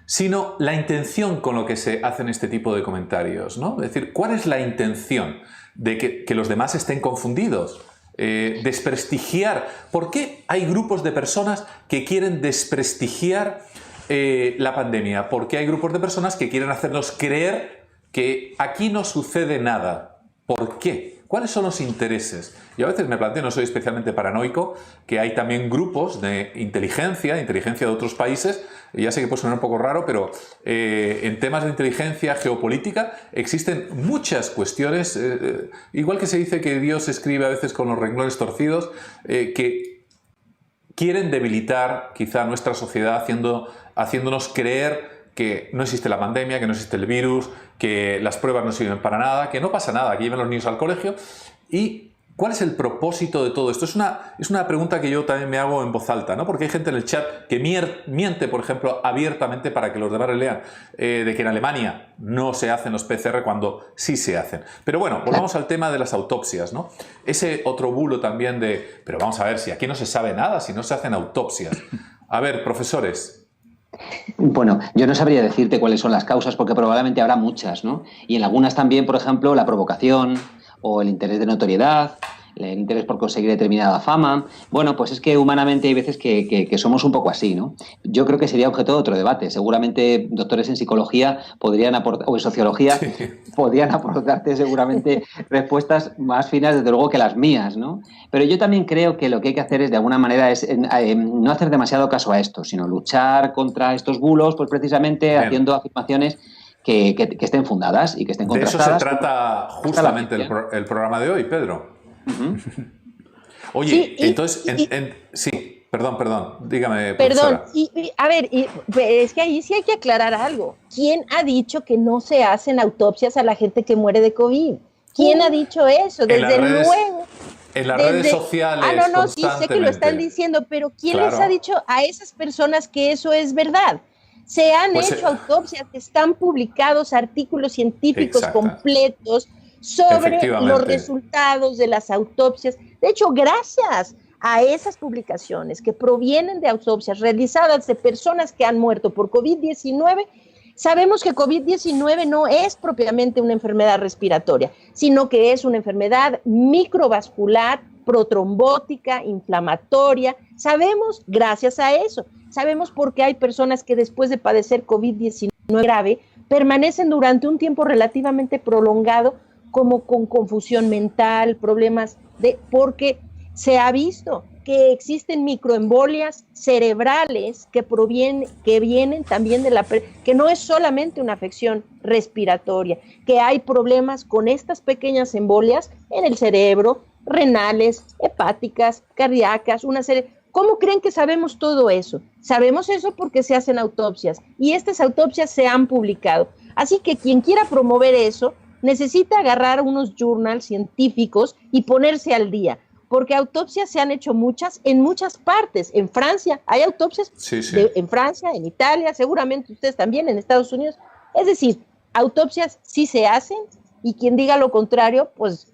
sino la intención con lo que se hacen este tipo de comentarios, ¿no? Es decir, ¿cuál es la intención de que los demás estén confundidos? Desprestigiar. ¿Por qué hay grupos de personas que quieren desprestigiar la pandemia? ¿Por qué hay grupos de personas que quieren hacernos creer que aquí no sucede nada? ¿Por qué? ¿Cuáles son los intereses? Yo a veces me planteo, no soy especialmente paranoico, que hay también grupos de inteligencia de otros países, y ya sé que puede sonar un poco raro, pero en temas de inteligencia geopolítica existen muchas cuestiones, igual que se dice que Dios escribe a veces con los renglones torcidos, que quieren debilitar quizá nuestra sociedad haciéndonos creer que no existe la pandemia, que no existe el virus, que las pruebas no sirven para nada, que no pasa nada, que llevan los niños al colegio. ¿Y cuál es el propósito de todo esto? Es una pregunta que yo también me hago en voz alta, ¿no? Porque hay gente en el chat que miente, por ejemplo, abiertamente para que los demás lean, de que en Alemania no se hacen los PCR cuando sí se hacen. Pero bueno, volvamos al tema de las autopsias, ¿no? Ese otro bulo también pero vamos a ver, si aquí no se sabe nada, si no se hacen autopsias. A ver, profesores. Bueno, yo no sabría decirte cuáles son las causas porque probablemente habrá muchas, ¿no? Y en algunas también, por ejemplo, la provocación o el interés de notoriedad, el interés por conseguir determinada fama. Bueno, pues es que humanamente hay veces que somos un poco así, ¿no? Yo creo que sería objeto de otro debate. Seguramente doctores en psicología podrían aportar, o en sociología, sí, podrían aportarte seguramente respuestas más finas, desde luego, que las mías, ¿no? Pero yo también creo que lo que hay que hacer es, de alguna manera, no hacer demasiado caso a esto, sino luchar contra estos bulos, pues precisamente bien, haciendo afirmaciones que estén fundadas y que estén contrastadas. De eso se trata justamente el programa de hoy, Pedro. Oye, sí, entonces, sí, perdón, dígame, profesora. Perdón, a ver, es que ahí sí hay que aclarar algo. ¿Quién ha dicho que no se hacen autopsias a la gente que muere de COVID? ¿Quién ha dicho eso? Desde luego. En las redes sociales. No, sí sé que lo están diciendo, pero ¿quién les ha dicho a esas personas que eso es verdad? Se han hecho autopsias, están publicados artículos científicos completos sobre los resultados de las autopsias. De hecho, gracias a esas publicaciones que provienen de autopsias realizadas de personas que han muerto por COVID-19, Sabemos que COVID-19 no es propiamente una enfermedad respiratoria, sino que es una enfermedad microvascular, protrombótica, inflamatoria. Sabemos, gracias a eso, sabemos por qué hay personas que después de padecer COVID-19 grave permanecen durante un tiempo relativamente prolongado como con confusión mental, problemas porque se ha visto que existen microembolias cerebrales que vienen también que no es solamente una afección respiratoria, que hay problemas con estas pequeñas embolias en el cerebro, renales, hepáticas, cardíacas, una serie. ¿Cómo creen que sabemos todo eso? Sabemos eso porque se hacen autopsias y estas autopsias se han publicado. Así que quien quiera promover eso necesita agarrar unos journals científicos y ponerse al día, porque autopsias se han hecho muchas en muchas partes. En Francia hay autopsias, sí. En Francia, en Italia, seguramente ustedes también, en Estados Unidos. Es decir, autopsias sí se hacen y quien diga lo contrario, pues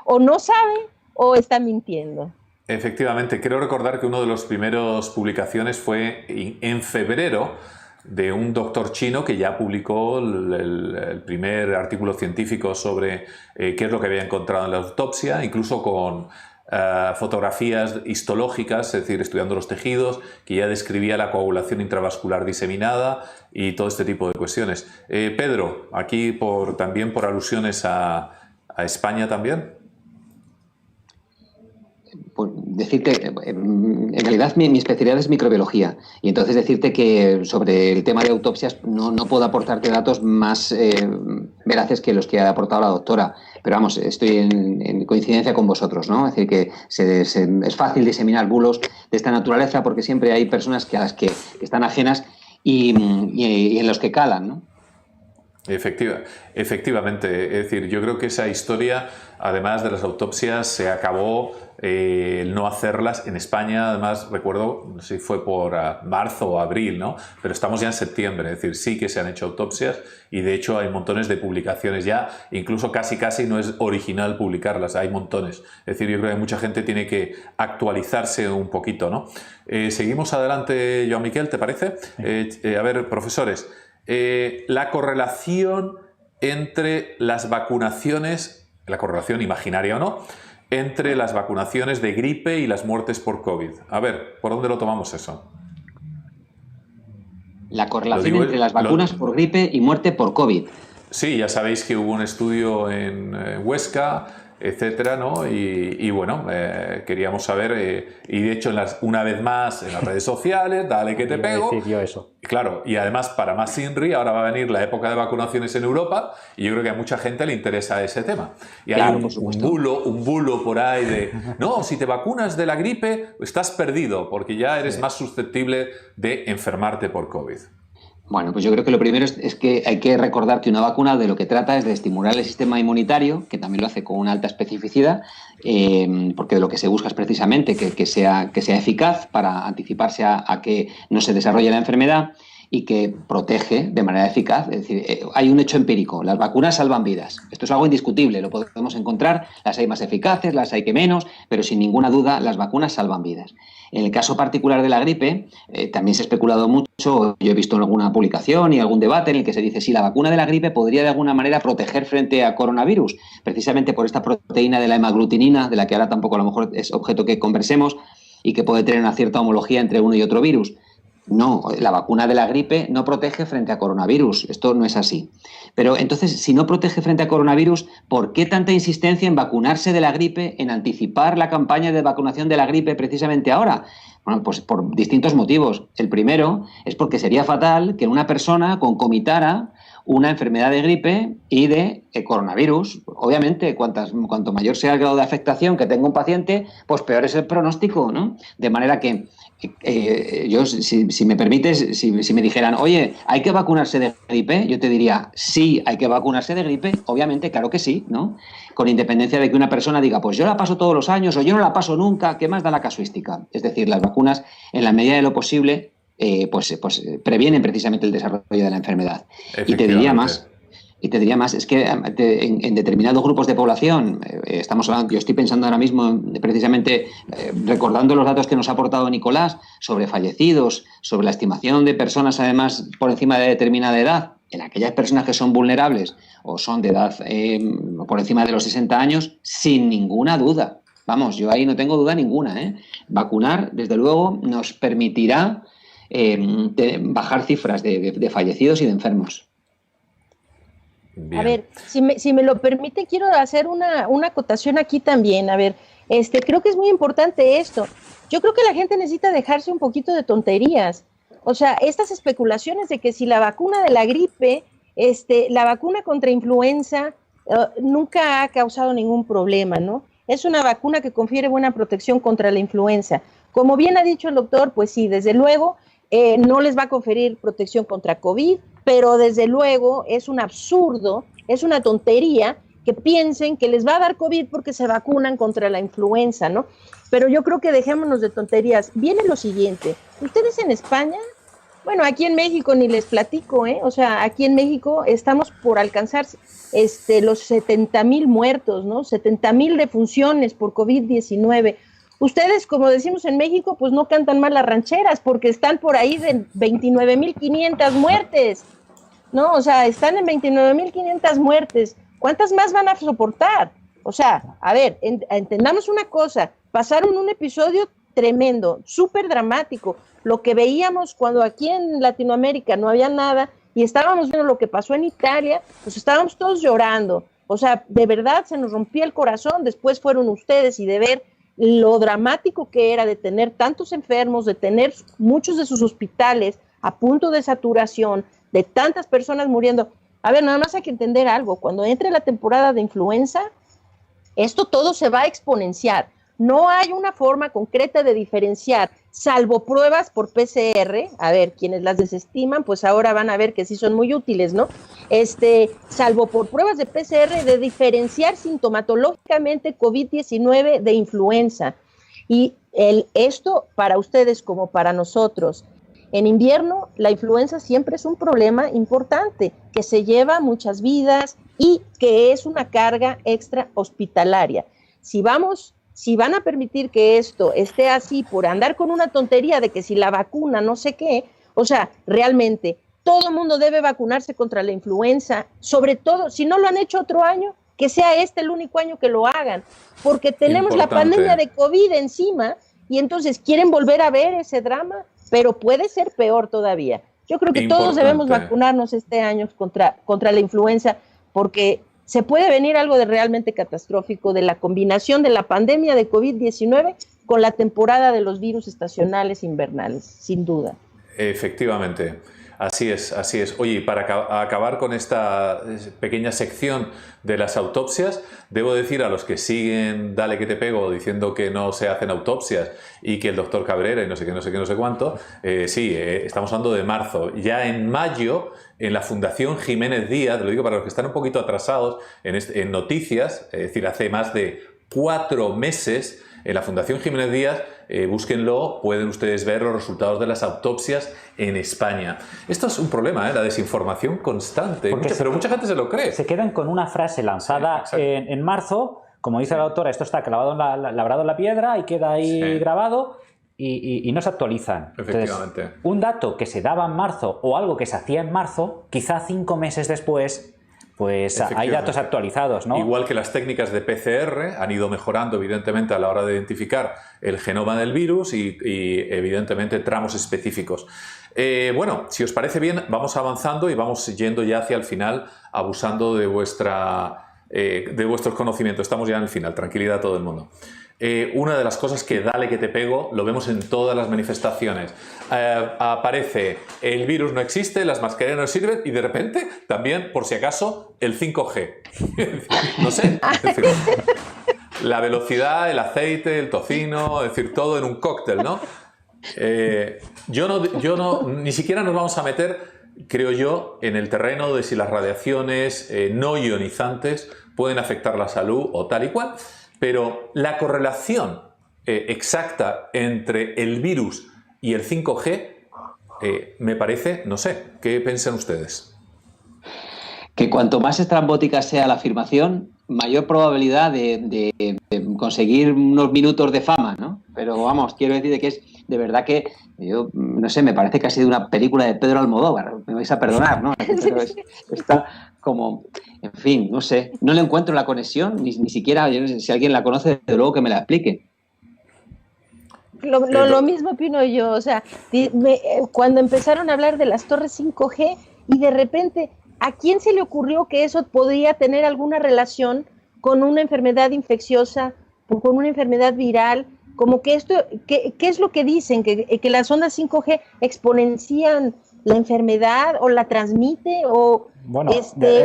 o no sabe o está mintiendo. Efectivamente, quiero recordar que una de las primeras publicaciones fue en febrero de un doctor chino que ya publicó el primer artículo científico sobre qué es lo que había encontrado en la autopsia, incluso con fotografías histológicas, es decir, estudiando los tejidos, que ya describía la coagulación intravascular diseminada y todo este tipo de cuestiones. Pedro, aquí también por alusiones a España también. Pues decirte, en realidad mi especialidad es microbiología y entonces decirte que sobre el tema de autopsias no puedo aportarte datos más veraces que los que ha aportado la doctora, pero vamos, estoy en coincidencia con vosotros, ¿no? Es decir, que es fácil diseminar bulos de esta naturaleza porque siempre hay personas a las que están ajenas y en los que calan, ¿no? Efectivamente, es decir, yo creo que esa historia, además de las autopsias, se acabó el no hacerlas en España. Además, recuerdo, no sé si fue por marzo o abril, ¿no? Pero estamos ya en septiembre, es decir, sí que se han hecho autopsias y de hecho hay montones de publicaciones ya, incluso casi no es original publicarlas, hay montones. Es decir, yo creo que mucha gente tiene que actualizarse un poquito, ¿no? Seguimos adelante, Joan Miquel, ¿te parece? A ver, profesores. La correlación entre las vacunaciones, la correlación imaginaria o no, entre las vacunaciones de gripe y las muertes por COVID. A ver, ¿por dónde lo tomamos eso? La correlación entre las vacunas por gripe y muerte por COVID. Sí, ya sabéis que hubo un estudio en Huesca, etcétera, ¿no? Y bueno, queríamos saber, y de hecho una vez más en las redes sociales, dale que te pego. Yo eso. Claro, y además para más INRI ahora va a venir la época de vacunaciones en Europa y yo creo que a mucha gente le interesa ese tema. Y claro, hay un bulo por ahí de, no, si te vacunas de la gripe estás perdido porque ya eres más susceptible de enfermarte por COVID. Bueno, pues yo creo que lo primero es que hay que recordar que una vacuna de lo que trata es de estimular el sistema inmunitario, que también lo hace con una alta especificidad, porque de lo que se busca es precisamente que sea eficaz para anticiparse a que no se desarrolle la enfermedad y que protege de manera eficaz. Es decir, hay un hecho empírico, las vacunas salvan vidas. Esto es algo indiscutible, lo podemos encontrar, las hay más eficaces, las hay que menos, pero sin ninguna duda las vacunas salvan vidas. En el caso particular de la gripe, también se ha especulado mucho, yo he visto en alguna publicación y algún debate en el que se dice si la vacuna de la gripe podría de alguna manera proteger frente a coronavirus, precisamente por esta proteína de la hemaglutinina, de la que ahora tampoco a lo mejor es objeto que conversemos y que puede tener una cierta homología entre uno y otro virus. No, la vacuna de la gripe no protege frente a coronavirus, esto no es así. Pero entonces, si no protege frente a coronavirus, ¿por qué tanta insistencia en vacunarse de la gripe, en anticipar la campaña de vacunación de la gripe precisamente ahora? Bueno, pues por distintos motivos. El primero es porque sería fatal que una persona concomitara una enfermedad de gripe y de coronavirus. Obviamente, cuanto mayor sea el grado de afectación que tenga un paciente, pues peor es el pronóstico, ¿no? De manera que yo, si me permites, si me dijeran, oye, ¿hay que vacunarse de gripe? Yo te diría, sí, hay que vacunarse de gripe, obviamente, claro que sí, ¿no? Con independencia de que una persona diga, pues yo la paso todos los años o yo no la paso nunca, ¿qué más da la casuística? Es decir, las vacunas, en la medida de lo posible, pues previenen precisamente el desarrollo de la enfermedad. Y te diría más, Y te diría más, es que en determinados grupos de población, estamos hablando, yo estoy pensando ahora mismo precisamente recordando los datos que nos ha aportado Nicolás sobre fallecidos, sobre la estimación de personas además por encima de determinada edad, en aquellas personas que son vulnerables o son de edad por encima de los 60 años, sin ninguna duda. Vamos, yo ahí no tengo duda ninguna, ¿eh? Vacunar, desde luego, nos permitirá bajar cifras de fallecidos y de enfermos. Bien. A ver, si me lo permite, quiero hacer una acotación aquí también. A ver, creo que es muy importante esto. Yo creo que la gente necesita dejarse un poquito de tonterías. O sea, estas especulaciones de que si la vacuna de la gripe, la vacuna contra influenza, nunca ha causado ningún problema, ¿no? Es una vacuna que confiere buena protección contra la influenza. Como bien ha dicho el doctor, pues sí, desde luego, no les va a conferir protección contra COVID, pero desde luego es un absurdo, es una tontería que piensen que les va a dar COVID porque se vacunan contra la influenza, ¿no? Pero yo creo que dejémonos de tonterías. Viene lo siguiente, ustedes en España, bueno, aquí en México ni les platico, o sea, aquí en México estamos por alcanzar los 70,000 muertos, ¿no? 70,000 defunciones por COVID-19. Ustedes, como decimos en México, pues no cantan mal las rancheras porque están por ahí de 29,500 muertes, ¿no? O sea, están en 29,500 muertes. ¿Cuántas más van a soportar? O sea, a ver, entendamos una cosa, pasaron un episodio tremendo, súper dramático, lo que veíamos cuando aquí en Latinoamérica no había nada y estábamos viendo lo que pasó en Italia, pues estábamos todos llorando. O sea, de verdad se nos rompía el corazón, después fueron ustedes y de ver lo dramático que era de tener tantos enfermos, de tener muchos de sus hospitales a punto de saturación, de tantas personas muriendo. A ver, nada más hay que entender algo, cuando entre la temporada de influenza, esto todo se va a exponenciar. No hay una forma concreta de diferenciar, salvo pruebas por PCR, a ver, quienes las desestiman, pues ahora van a ver que sí son muy útiles, ¿no? Salvo por pruebas de PCR, de diferenciar sintomatológicamente COVID-19 de influenza. Y esto para ustedes como para nosotros. En invierno, la influenza siempre es un problema importante, que se lleva muchas vidas y que es una carga extra hospitalaria. Si van a permitir que esto esté así por andar con una tontería de que si la vacuna no sé qué, o sea, realmente todo el mundo debe vacunarse contra la influenza, sobre todo, si no lo han hecho otro año, que sea el único año que lo hagan, porque tenemos la pandemia de COVID encima y entonces quieren volver a ver ese drama, pero puede ser peor todavía. Yo creo que todos debemos vacunarnos este año contra la influenza, porque se puede venir algo de realmente catastrófico de la combinación de la pandemia de COVID-19 con la temporada de los virus estacionales invernales, sin duda. Efectivamente, así es, así es. Oye, y para acabar con esta pequeña sección de las autopsias, debo decir a los que siguen Dale que te pego diciendo que no se hacen autopsias y que el doctor Cabrera y no sé qué, no sé qué, no sé cuánto, estamos hablando de marzo. Ya en mayo, en la Fundación Jiménez Díaz, lo digo para los que están un poquito atrasados en noticias, es decir, hace más de 4 meses, en la Fundación Jiménez Díaz, búsquenlo, pueden ustedes ver los resultados de las autopsias en España. Esto es un problema, la desinformación constante, pero mucha gente se lo cree. Se quedan con una frase lanzada en marzo, como dice la doctora, esto está clavado labrado en la piedra y queda ahí grabado y no se actualizan. Efectivamente. Entonces, un dato que se daba en marzo o algo que se hacía en marzo, quizá 5 meses después, pues hay datos actualizados, ¿no? Igual que las técnicas de PCR han ido mejorando, evidentemente, a la hora de identificar el genoma del virus y evidentemente, tramos específicos. Bueno, si os parece bien, vamos avanzando y vamos yendo ya hacia el final, abusando de vuestros conocimientos. Estamos ya en el final, tranquilidad a todo el mundo. Una de las cosas que Dale que te pego, lo vemos en todas las manifestaciones. Aparece el virus no existe, las mascarillas no sirven y de repente también, por si acaso, el 5G. No sé, es decir, la velocidad, el aceite, el tocino, es decir, todo en un cóctel, ¿no? Ni siquiera nos vamos a meter, creo yo, en el terreno de si las radiaciones no ionizantes pueden afectar la salud o tal y cual. Pero la correlación exacta entre el virus y el 5G me parece, no sé, ¿qué piensan ustedes? Que que cuanto más estrambótica sea la afirmación, mayor probabilidad de conseguir unos minutos de fama, ¿no? Pero vamos, quiero decir que es de verdad que yo, no sé, me parece que ha sido una película de Pedro Almodóvar, me vais a perdonar, ¿no? Pero está como, en fin, no sé, no le encuentro la conexión, ni siquiera, yo no sé, si alguien la conoce, desde luego que me la explique. Lo mismo opino yo, o sea, cuando empezaron a hablar de las torres 5G y de repente, ¿a quién se le ocurrió que eso podría tener alguna relación con una enfermedad infecciosa o con una enfermedad viral? Como que esto, ¿qué es lo que dicen? ¿Que las ondas 5G exponencian la enfermedad o la transmite? O bueno,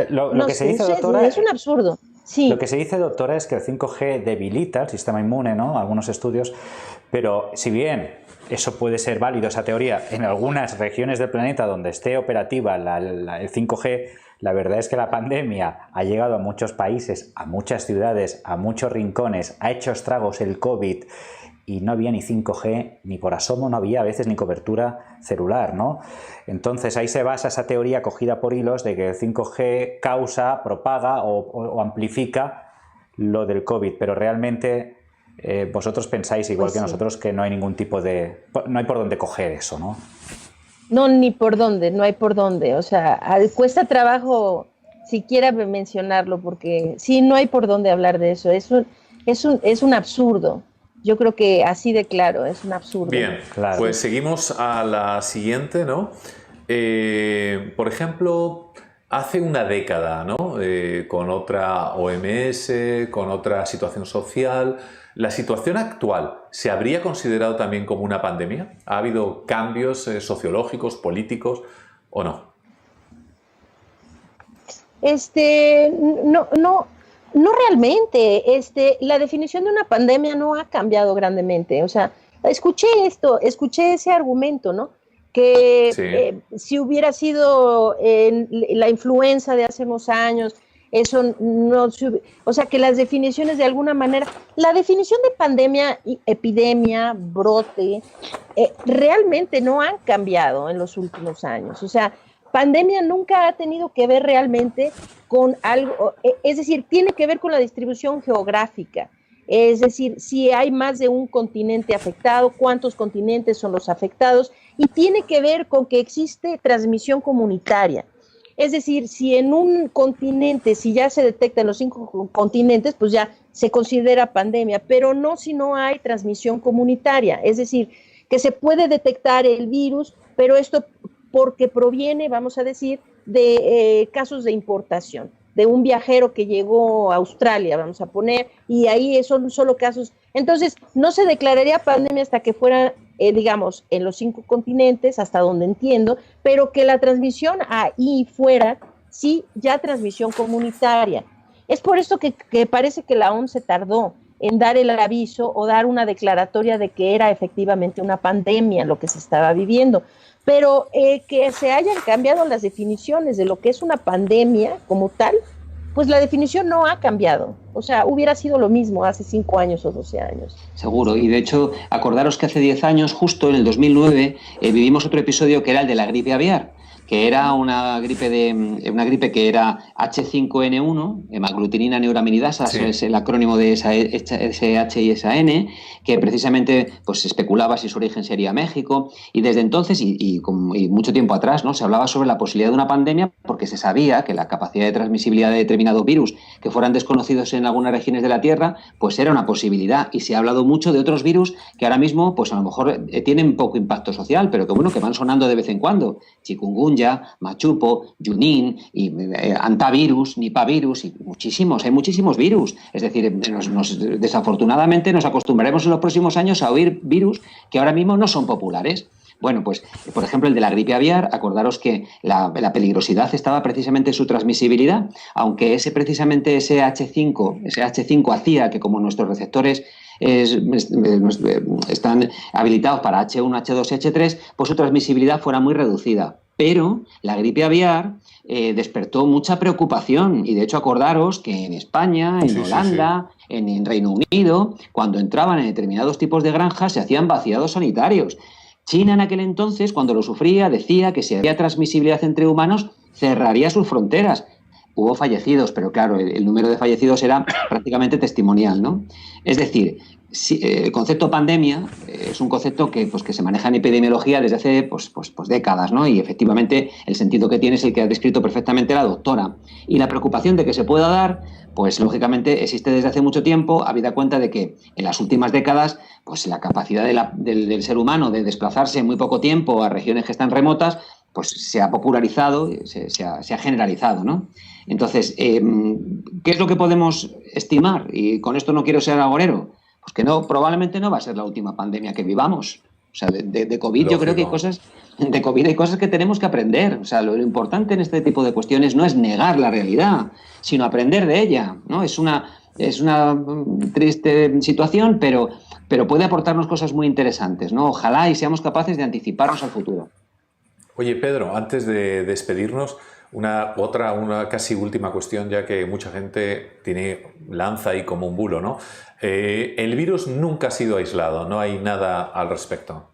lo que se dice, doctora, es un absurdo. Sí. Lo que se dice, doctora, es que el 5G debilita el sistema inmune, ¿no? Algunos estudios, pero si bien eso puede ser válido, esa teoría, en algunas regiones del planeta donde esté operativa el 5G, la verdad es que la pandemia ha llegado a muchos países, a muchas ciudades, a muchos rincones, ha hecho estragos el COVID y no había ni 5G, ni por asomo no había a veces ni cobertura celular, ¿no? Entonces ahí se basa esa teoría cogida por hilos de que el 5G causa, propaga o amplifica lo del COVID, pero realmente vosotros pensáis igual que nosotros que no hay ningún tipo de... no hay por dónde coger eso, ¿no? No, ni por dónde, no hay por dónde, o sea, cuesta trabajo siquiera mencionarlo porque sí, no hay por dónde hablar de eso, es un absurdo. Yo creo que así de claro, es un absurdo. Bien, claro. Pues seguimos a la siguiente, ¿no? Por ejemplo, hace una década, ¿no? Con otra OMS, con otra situación social, ¿la situación actual se habría considerado también como una pandemia? ¿Ha habido cambios sociológicos, políticos o no? No realmente, la definición de una pandemia no ha cambiado grandemente, o sea, escuché ese argumento, ¿no? Que sí. Si hubiera sido la influenza de hace unos años, eso no, o sea, que las definiciones de alguna manera, la definición de pandemia, epidemia, brote, realmente no han cambiado en los últimos años, o sea, pandemia nunca ha tenido que ver realmente con algo, es decir, tiene que ver con la distribución geográfica, es decir, si hay más de un continente afectado, cuántos continentes son los afectados, y tiene que ver con que existe transmisión comunitaria. Es decir, si en un continente, si ya se detecta en los 5 continentes, pues ya se considera pandemia, pero no si no hay transmisión comunitaria, es decir, que se puede detectar el virus, pero esto porque proviene, vamos a decir, de casos de importación, de un viajero que llegó a Australia, vamos a poner, y ahí son solo casos. Entonces, no se declararía pandemia hasta que fuera, digamos, en los 5 continentes, hasta donde entiendo, pero que la transmisión ahí fuera, sí, ya transmisión comunitaria. Es por esto que parece que la OMS se tardó en dar el aviso o dar una declaratoria de que era efectivamente una pandemia lo que se estaba viviendo. Pero que se hayan cambiado las definiciones de lo que es una pandemia como tal, pues la definición no ha cambiado. O sea, hubiera sido lo mismo hace 5 años o 12 años. Seguro, y de hecho, acordaros que hace 10 años, justo en el 2009, vivimos otro episodio que era el de la gripe aviar, que era una gripe que era H5N1, hemaglutinina neuraminidasa, sí. Es el acrónimo de esa SH y esa N, que precisamente pues especulaba si su origen sería México, y desde entonces y mucho tiempo atrás, ¿no? Se hablaba sobre la posibilidad de una pandemia porque se sabía que la capacidad de transmisibilidad de determinados virus que fueran desconocidos en algunas regiones de la Tierra, pues era una posibilidad, y se ha hablado mucho de otros virus que ahora mismo pues a lo mejor tienen poco impacto social, pero que bueno, que van sonando de vez en cuando, chikungunya, machupo, yunin, y antavirus, nipavirus, y hay muchísimos virus. Es decir, desafortunadamente nos acostumbraremos en los próximos años a oír virus que ahora mismo no son populares. Bueno, pues, por ejemplo, el de la gripe aviar, acordaros que la peligrosidad estaba precisamente en su transmisibilidad, aunque ese H5 hacía que, como nuestros receptores están habilitados para H1, H2 y H3, pues su transmisibilidad fuera muy reducida. Pero la gripe aviar despertó mucha preocupación, y de hecho acordaros que en España, en Holanda, en Reino Unido, cuando entraban en determinados tipos de granjas se hacían vaciados sanitarios. China en aquel entonces, cuando lo sufría, decía que si había transmisibilidad entre humanos cerraría sus fronteras. hubo fallecidos, pero claro, el número de fallecidos era prácticamente testimonial, ¿no? Es decir, el concepto pandemia es un concepto que se maneja en epidemiología desde hace pues décadas, ¿no? Y efectivamente el sentido que tiene es el que ha descrito perfectamente la doctora. Y la preocupación de que se pueda dar, pues lógicamente existe desde hace mucho tiempo, habida cuenta de que en las últimas décadas pues la capacidad del ser humano de desplazarse en muy poco tiempo a regiones que están remotas pues se ha popularizado, se ha generalizado, ¿no? Entonces, ¿qué es lo que podemos estimar? Y con esto no quiero ser agorero, pues que probablemente no va a ser la última pandemia que vivamos. O sea, de COVID Lógico. Yo creo que de COVID hay cosas que tenemos que aprender. O sea, lo importante en este tipo de cuestiones no es negar la realidad, sino aprender de ella, ¿no? Es una triste situación, pero puede aportarnos cosas muy interesantes, ¿no? Ojalá y seamos capaces de anticiparnos al futuro. Oye, Pedro, antes de despedirnos, una casi última cuestión, ya que mucha gente lanza ahí como un bulo, ¿no? El virus nunca ha sido aislado, no hay nada al respecto.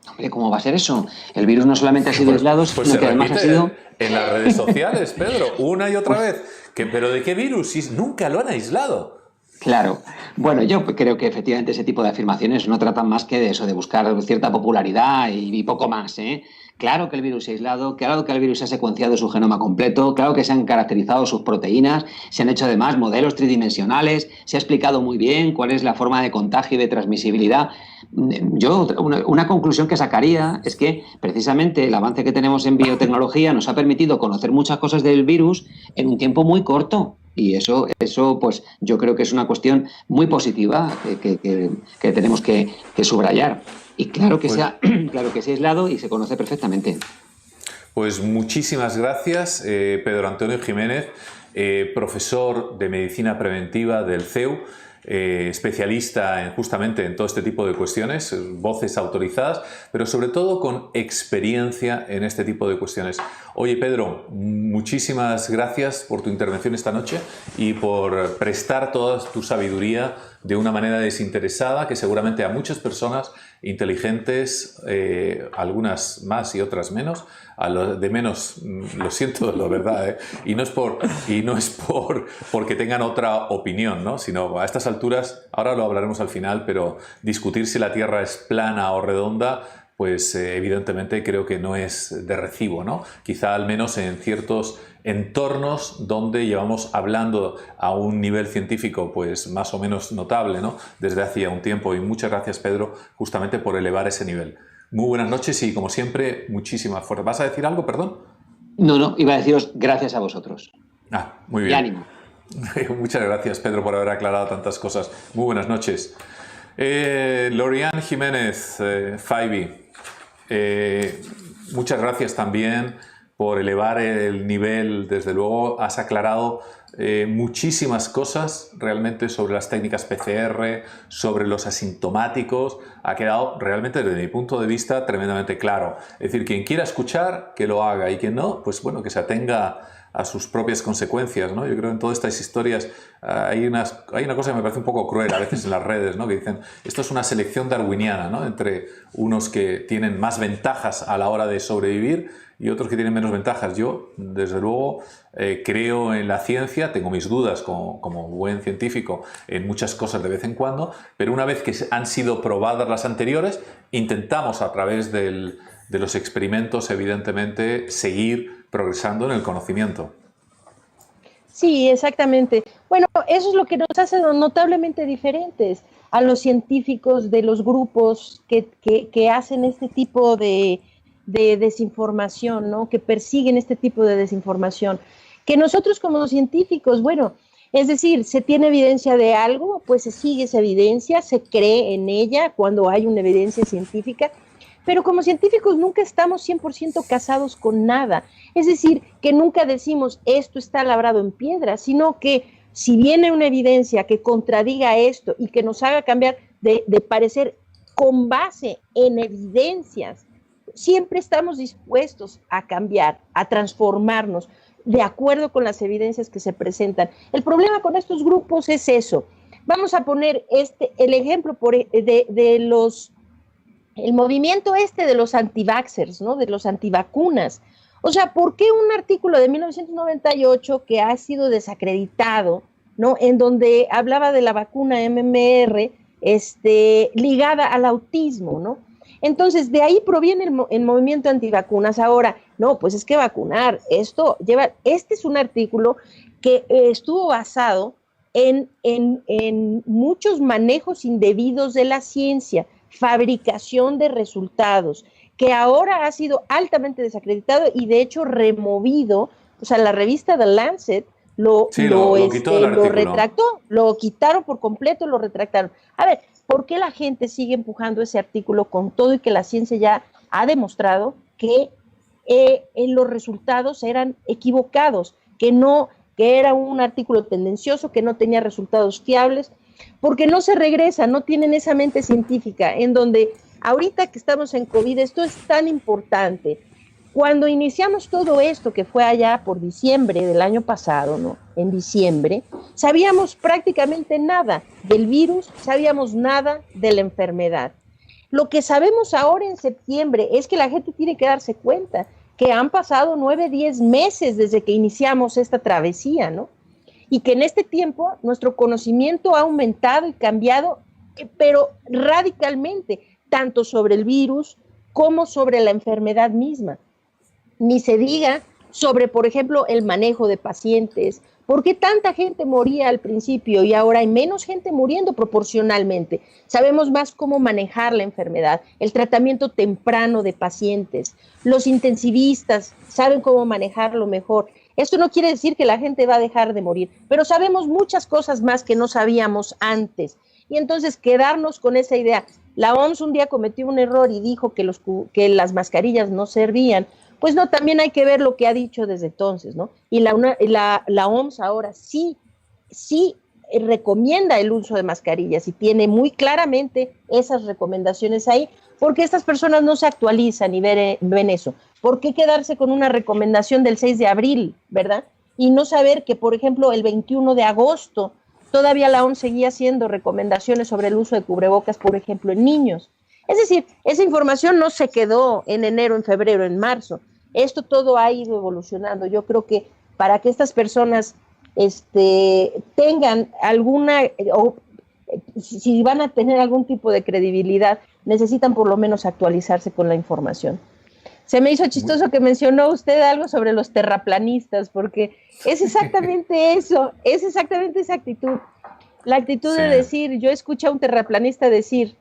Hombre, ¿cómo va a ser eso? El virus no solamente ha sido aislado, sino que además ha sido... En las redes sociales, Pedro, una y otra vez. ¿Pero de qué virus? Si nunca lo han aislado. Claro. Bueno, yo creo que efectivamente ese tipo de afirmaciones no tratan más que de eso, de buscar cierta popularidad y poco más, ¿eh? Claro que el virus se ha aislado, claro que el virus se ha secuenciado su genoma completo, claro que se han caracterizado sus proteínas, se han hecho además modelos tridimensionales, se ha explicado muy bien cuál es la forma de contagio y de transmisibilidad. Yo, una conclusión que sacaría es que precisamente el avance que tenemos en biotecnología nos ha permitido conocer muchas cosas del virus en un tiempo muy corto. Y eso pues yo creo que es una cuestión muy positiva que tenemos que subrayar. Y claro que se ha aislado y se conoce perfectamente. Pues muchísimas gracias, Pedro Antonio Jiménez, profesor de Medicina Preventiva del CEU, especialista justamente en todo este tipo de cuestiones, voces autorizadas, pero sobre todo con experiencia en este tipo de cuestiones. Oye, Pedro, muchísimas gracias por tu intervención esta noche y por prestar toda tu sabiduría de una manera desinteresada que seguramente a muchas personas inteligentes, algunas más y otras menos, a los de menos, lo siento, la verdad, y no es porque tengan otra opinión, ¿no? Sino a estas alturas, ahora lo hablaremos al final, pero discutir si la Tierra es plana o redonda, pues evidentemente creo que no es de recibo, ¿no? Quizá al menos en ciertos entornos donde llevamos hablando a un nivel científico pues más o menos notable, ¿no? Desde hacía un tiempo. Y muchas gracias, Pedro, justamente por elevar ese nivel. Muy buenas noches y, como siempre, muchísima fuerza. ¿Vas a decir algo, perdón? No, iba a deciros gracias a vosotros. Muy bien. Y ánimo. Muchas gracias, Pedro, por haber aclarado tantas cosas. Muy buenas noches. Lorian Jiménez, Faibi, muchas gracias también por elevar el nivel. Desde luego has aclarado muchísimas cosas realmente sobre las técnicas PCR, sobre los asintomáticos. Ha quedado realmente, desde mi punto de vista, tremendamente claro. Es decir, quien quiera escuchar, que lo haga, y quien no, pues bueno, que se atenga a sus propias consecuencias, ¿no? Yo creo que en todas estas historias hay una cosa que me parece un poco cruel a veces en las redes, ¿no? Que dicen, esto es una selección darwiniana, ¿no? Entre unos que tienen más ventajas a la hora de sobrevivir y otros que tienen menos ventajas. Yo, desde luego, creo en la ciencia, tengo mis dudas como buen científico en muchas cosas de vez en cuando, pero una vez que han sido probadas las anteriores, intentamos a través de los experimentos, evidentemente, seguir progresando en el conocimiento. Sí, exactamente. Bueno, eso es lo que nos hace notablemente diferentes a los científicos de los grupos que hacen este tipo de desinformación, ¿no? Que persiguen este tipo de desinformación. Que nosotros como científicos, bueno, es decir, se tiene evidencia de algo, pues se sigue esa evidencia, se cree en ella cuando hay una evidencia científica, pero como científicos nunca estamos 100% casados con nada. Es decir, que nunca decimos esto está labrado en piedra, sino que si viene una evidencia que contradiga esto y que nos haga cambiar de parecer con base en evidencias, siempre estamos dispuestos a cambiar, a transformarnos de acuerdo con las evidencias que se presentan. El problema con estos grupos es eso. Vamos a poner el ejemplo el movimiento de los antivaxxers, ¿no? De los antivacunas. O sea, ¿por qué un artículo de 1998 que ha sido desacreditado, ¿no? En donde hablaba de la vacuna MMR, ligada al autismo, ¿no? Entonces, de ahí proviene el movimiento antivacunas. Ahora, no, pues es que vacunar, este es un artículo que estuvo basado en muchos manejos indebidos de la ciencia, fabricación de resultados, que ahora ha sido altamente desacreditado y de hecho removido. O sea, la revista The Lancet lo quitó el lo retractó, lo quitaron por completo, lo retractaron. A ver, ¿por qué la gente sigue empujando ese artículo con todo y que la ciencia ya ha demostrado que en los resultados eran equivocados, que era un artículo tendencioso, que no tenía resultados fiables? Porque no se regresa, no tienen esa mente científica en donde ahorita que estamos en COVID, esto es tan importante. Cuando iniciamos todo esto, que fue allá por diciembre del año pasado, ¿no? En diciembre, sabíamos prácticamente nada del virus, sabíamos nada de la enfermedad. Lo que sabemos ahora en septiembre es que la gente tiene que darse cuenta que han pasado 9, 10 meses desde que iniciamos esta travesía, ¿no? Y que en este tiempo nuestro conocimiento ha aumentado y cambiado, pero radicalmente, tanto sobre el virus como sobre la enfermedad misma. Ni se diga sobre, por ejemplo, el manejo de pacientes. ¿Por qué tanta gente moría al principio y ahora hay menos gente muriendo proporcionalmente? Sabemos más cómo manejar la enfermedad, el tratamiento temprano de pacientes. Los intensivistas saben cómo manejarlo mejor. Esto no quiere decir que la gente va a dejar de morir, pero sabemos muchas cosas más que no sabíamos antes. Y entonces quedarnos con esa idea. La OMS un día cometió un error y dijo que las mascarillas no servían. Pues no, también hay que ver lo que ha dicho desde entonces, ¿no? Y la OMS ahora sí recomienda el uso de mascarillas y tiene muy claramente esas recomendaciones ahí, porque estas personas no se actualizan y ven eso. ¿Por qué quedarse con una recomendación del 6 de abril, verdad? Y no saber que, por ejemplo, el 21 de agosto todavía la OMS seguía haciendo recomendaciones sobre el uso de cubrebocas, por ejemplo, en niños. Es decir, esa información no se quedó en enero, en febrero, en marzo. Esto todo ha ido evolucionando. Yo creo que para que estas personas tengan alguna, o si van a tener algún tipo de credibilidad, necesitan por lo menos actualizarse con la información. Se me hizo chistoso que mencionó usted algo sobre los terraplanistas, porque es exactamente eso, es exactamente esa actitud. La actitud de decir, yo escuché a un terraplanista decir,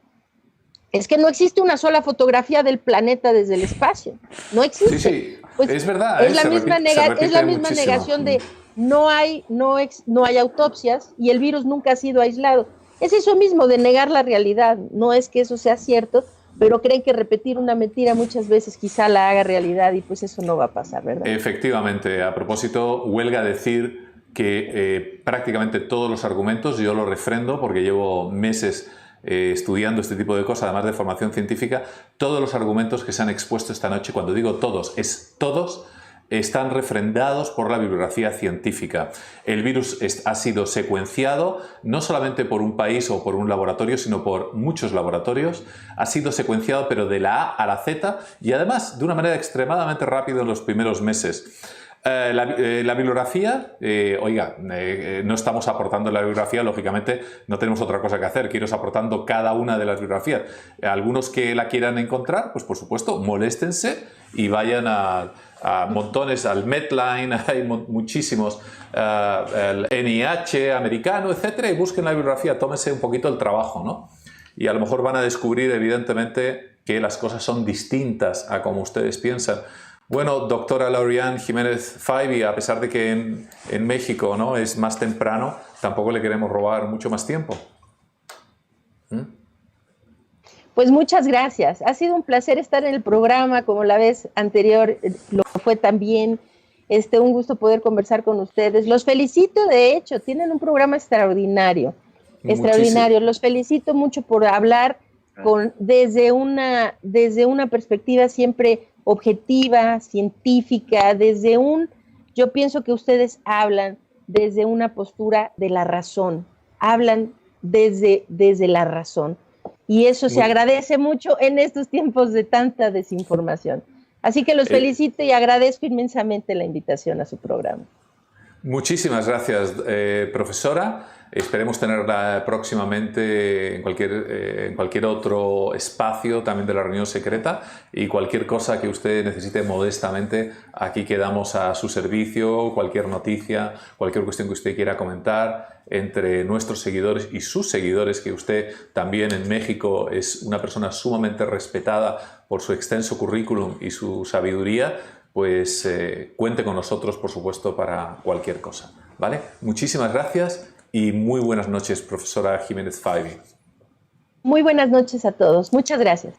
es que no existe una sola fotografía del planeta desde el espacio. No existe. Sí, pues es verdad. Es la misma negación de no hay autopsias y el virus nunca ha sido aislado. Es eso mismo de negar la realidad. No es que eso sea cierto, pero creen que repetir una mentira muchas veces quizá la haga realidad y pues eso no va a pasar, ¿verdad? Efectivamente. A propósito, huelga decir que prácticamente todos los argumentos, yo los refrendo porque llevo meses estudiando este tipo de cosas, además de formación científica, todos los argumentos que se han expuesto esta noche, cuando digo todos, es todos, están refrendados por la bibliografía científica. El virus ha sido secuenciado no solamente por un país o por un laboratorio, sino por muchos laboratorios. Ha sido secuenciado, pero de la A a la Z, y además de una manera extremadamente rápida en los primeros meses. La bibliografía, no estamos aportando la bibliografía, lógicamente no tenemos otra cosa que hacer, que iros aportando cada una de las bibliografías. Algunos que la quieran encontrar, pues por supuesto, moléstense y vayan a montones, al Medline, hay muchísimos, el NIH americano, etcétera, y busquen la bibliografía, tómense un poquito el trabajo, ¿no? Y a lo mejor van a descubrir, evidentemente, que las cosas son distintas a como ustedes piensan. Bueno, doctora Lauriane Jiménez Faibi, a pesar de que en México, ¿no?, es más temprano, tampoco le queremos robar mucho más tiempo. Pues muchas gracias. Ha sido un placer estar en el programa, como la vez anterior lo fue también. Un gusto poder conversar con ustedes. Los felicito, de hecho, tienen un programa extraordinario. Extraordinario. Los felicito mucho por hablar desde una perspectiva siempre objetiva, científica, yo pienso que ustedes hablan desde una postura de la razón, hablan desde la razón. Y eso se agradece mucho en estos tiempos de tanta desinformación. Así que los felicito y agradezco inmensamente la invitación a su programa. Muchísimas gracias, profesora. Esperemos tenerla próximamente en cualquier otro espacio también de la reunión secreta, y cualquier cosa que usted necesite modestamente, aquí quedamos a su servicio. Cualquier noticia, cualquier cuestión que usted quiera comentar entre nuestros seguidores y sus seguidores, que usted también en México es una persona sumamente respetada por su extenso currículum y su sabiduría, pues cuente con nosotros, por supuesto, para cualquier cosa, ¿vale? Muchísimas gracias y muy buenas noches, profesora Jiménez Faibi. Muy buenas noches a todos. Muchas gracias.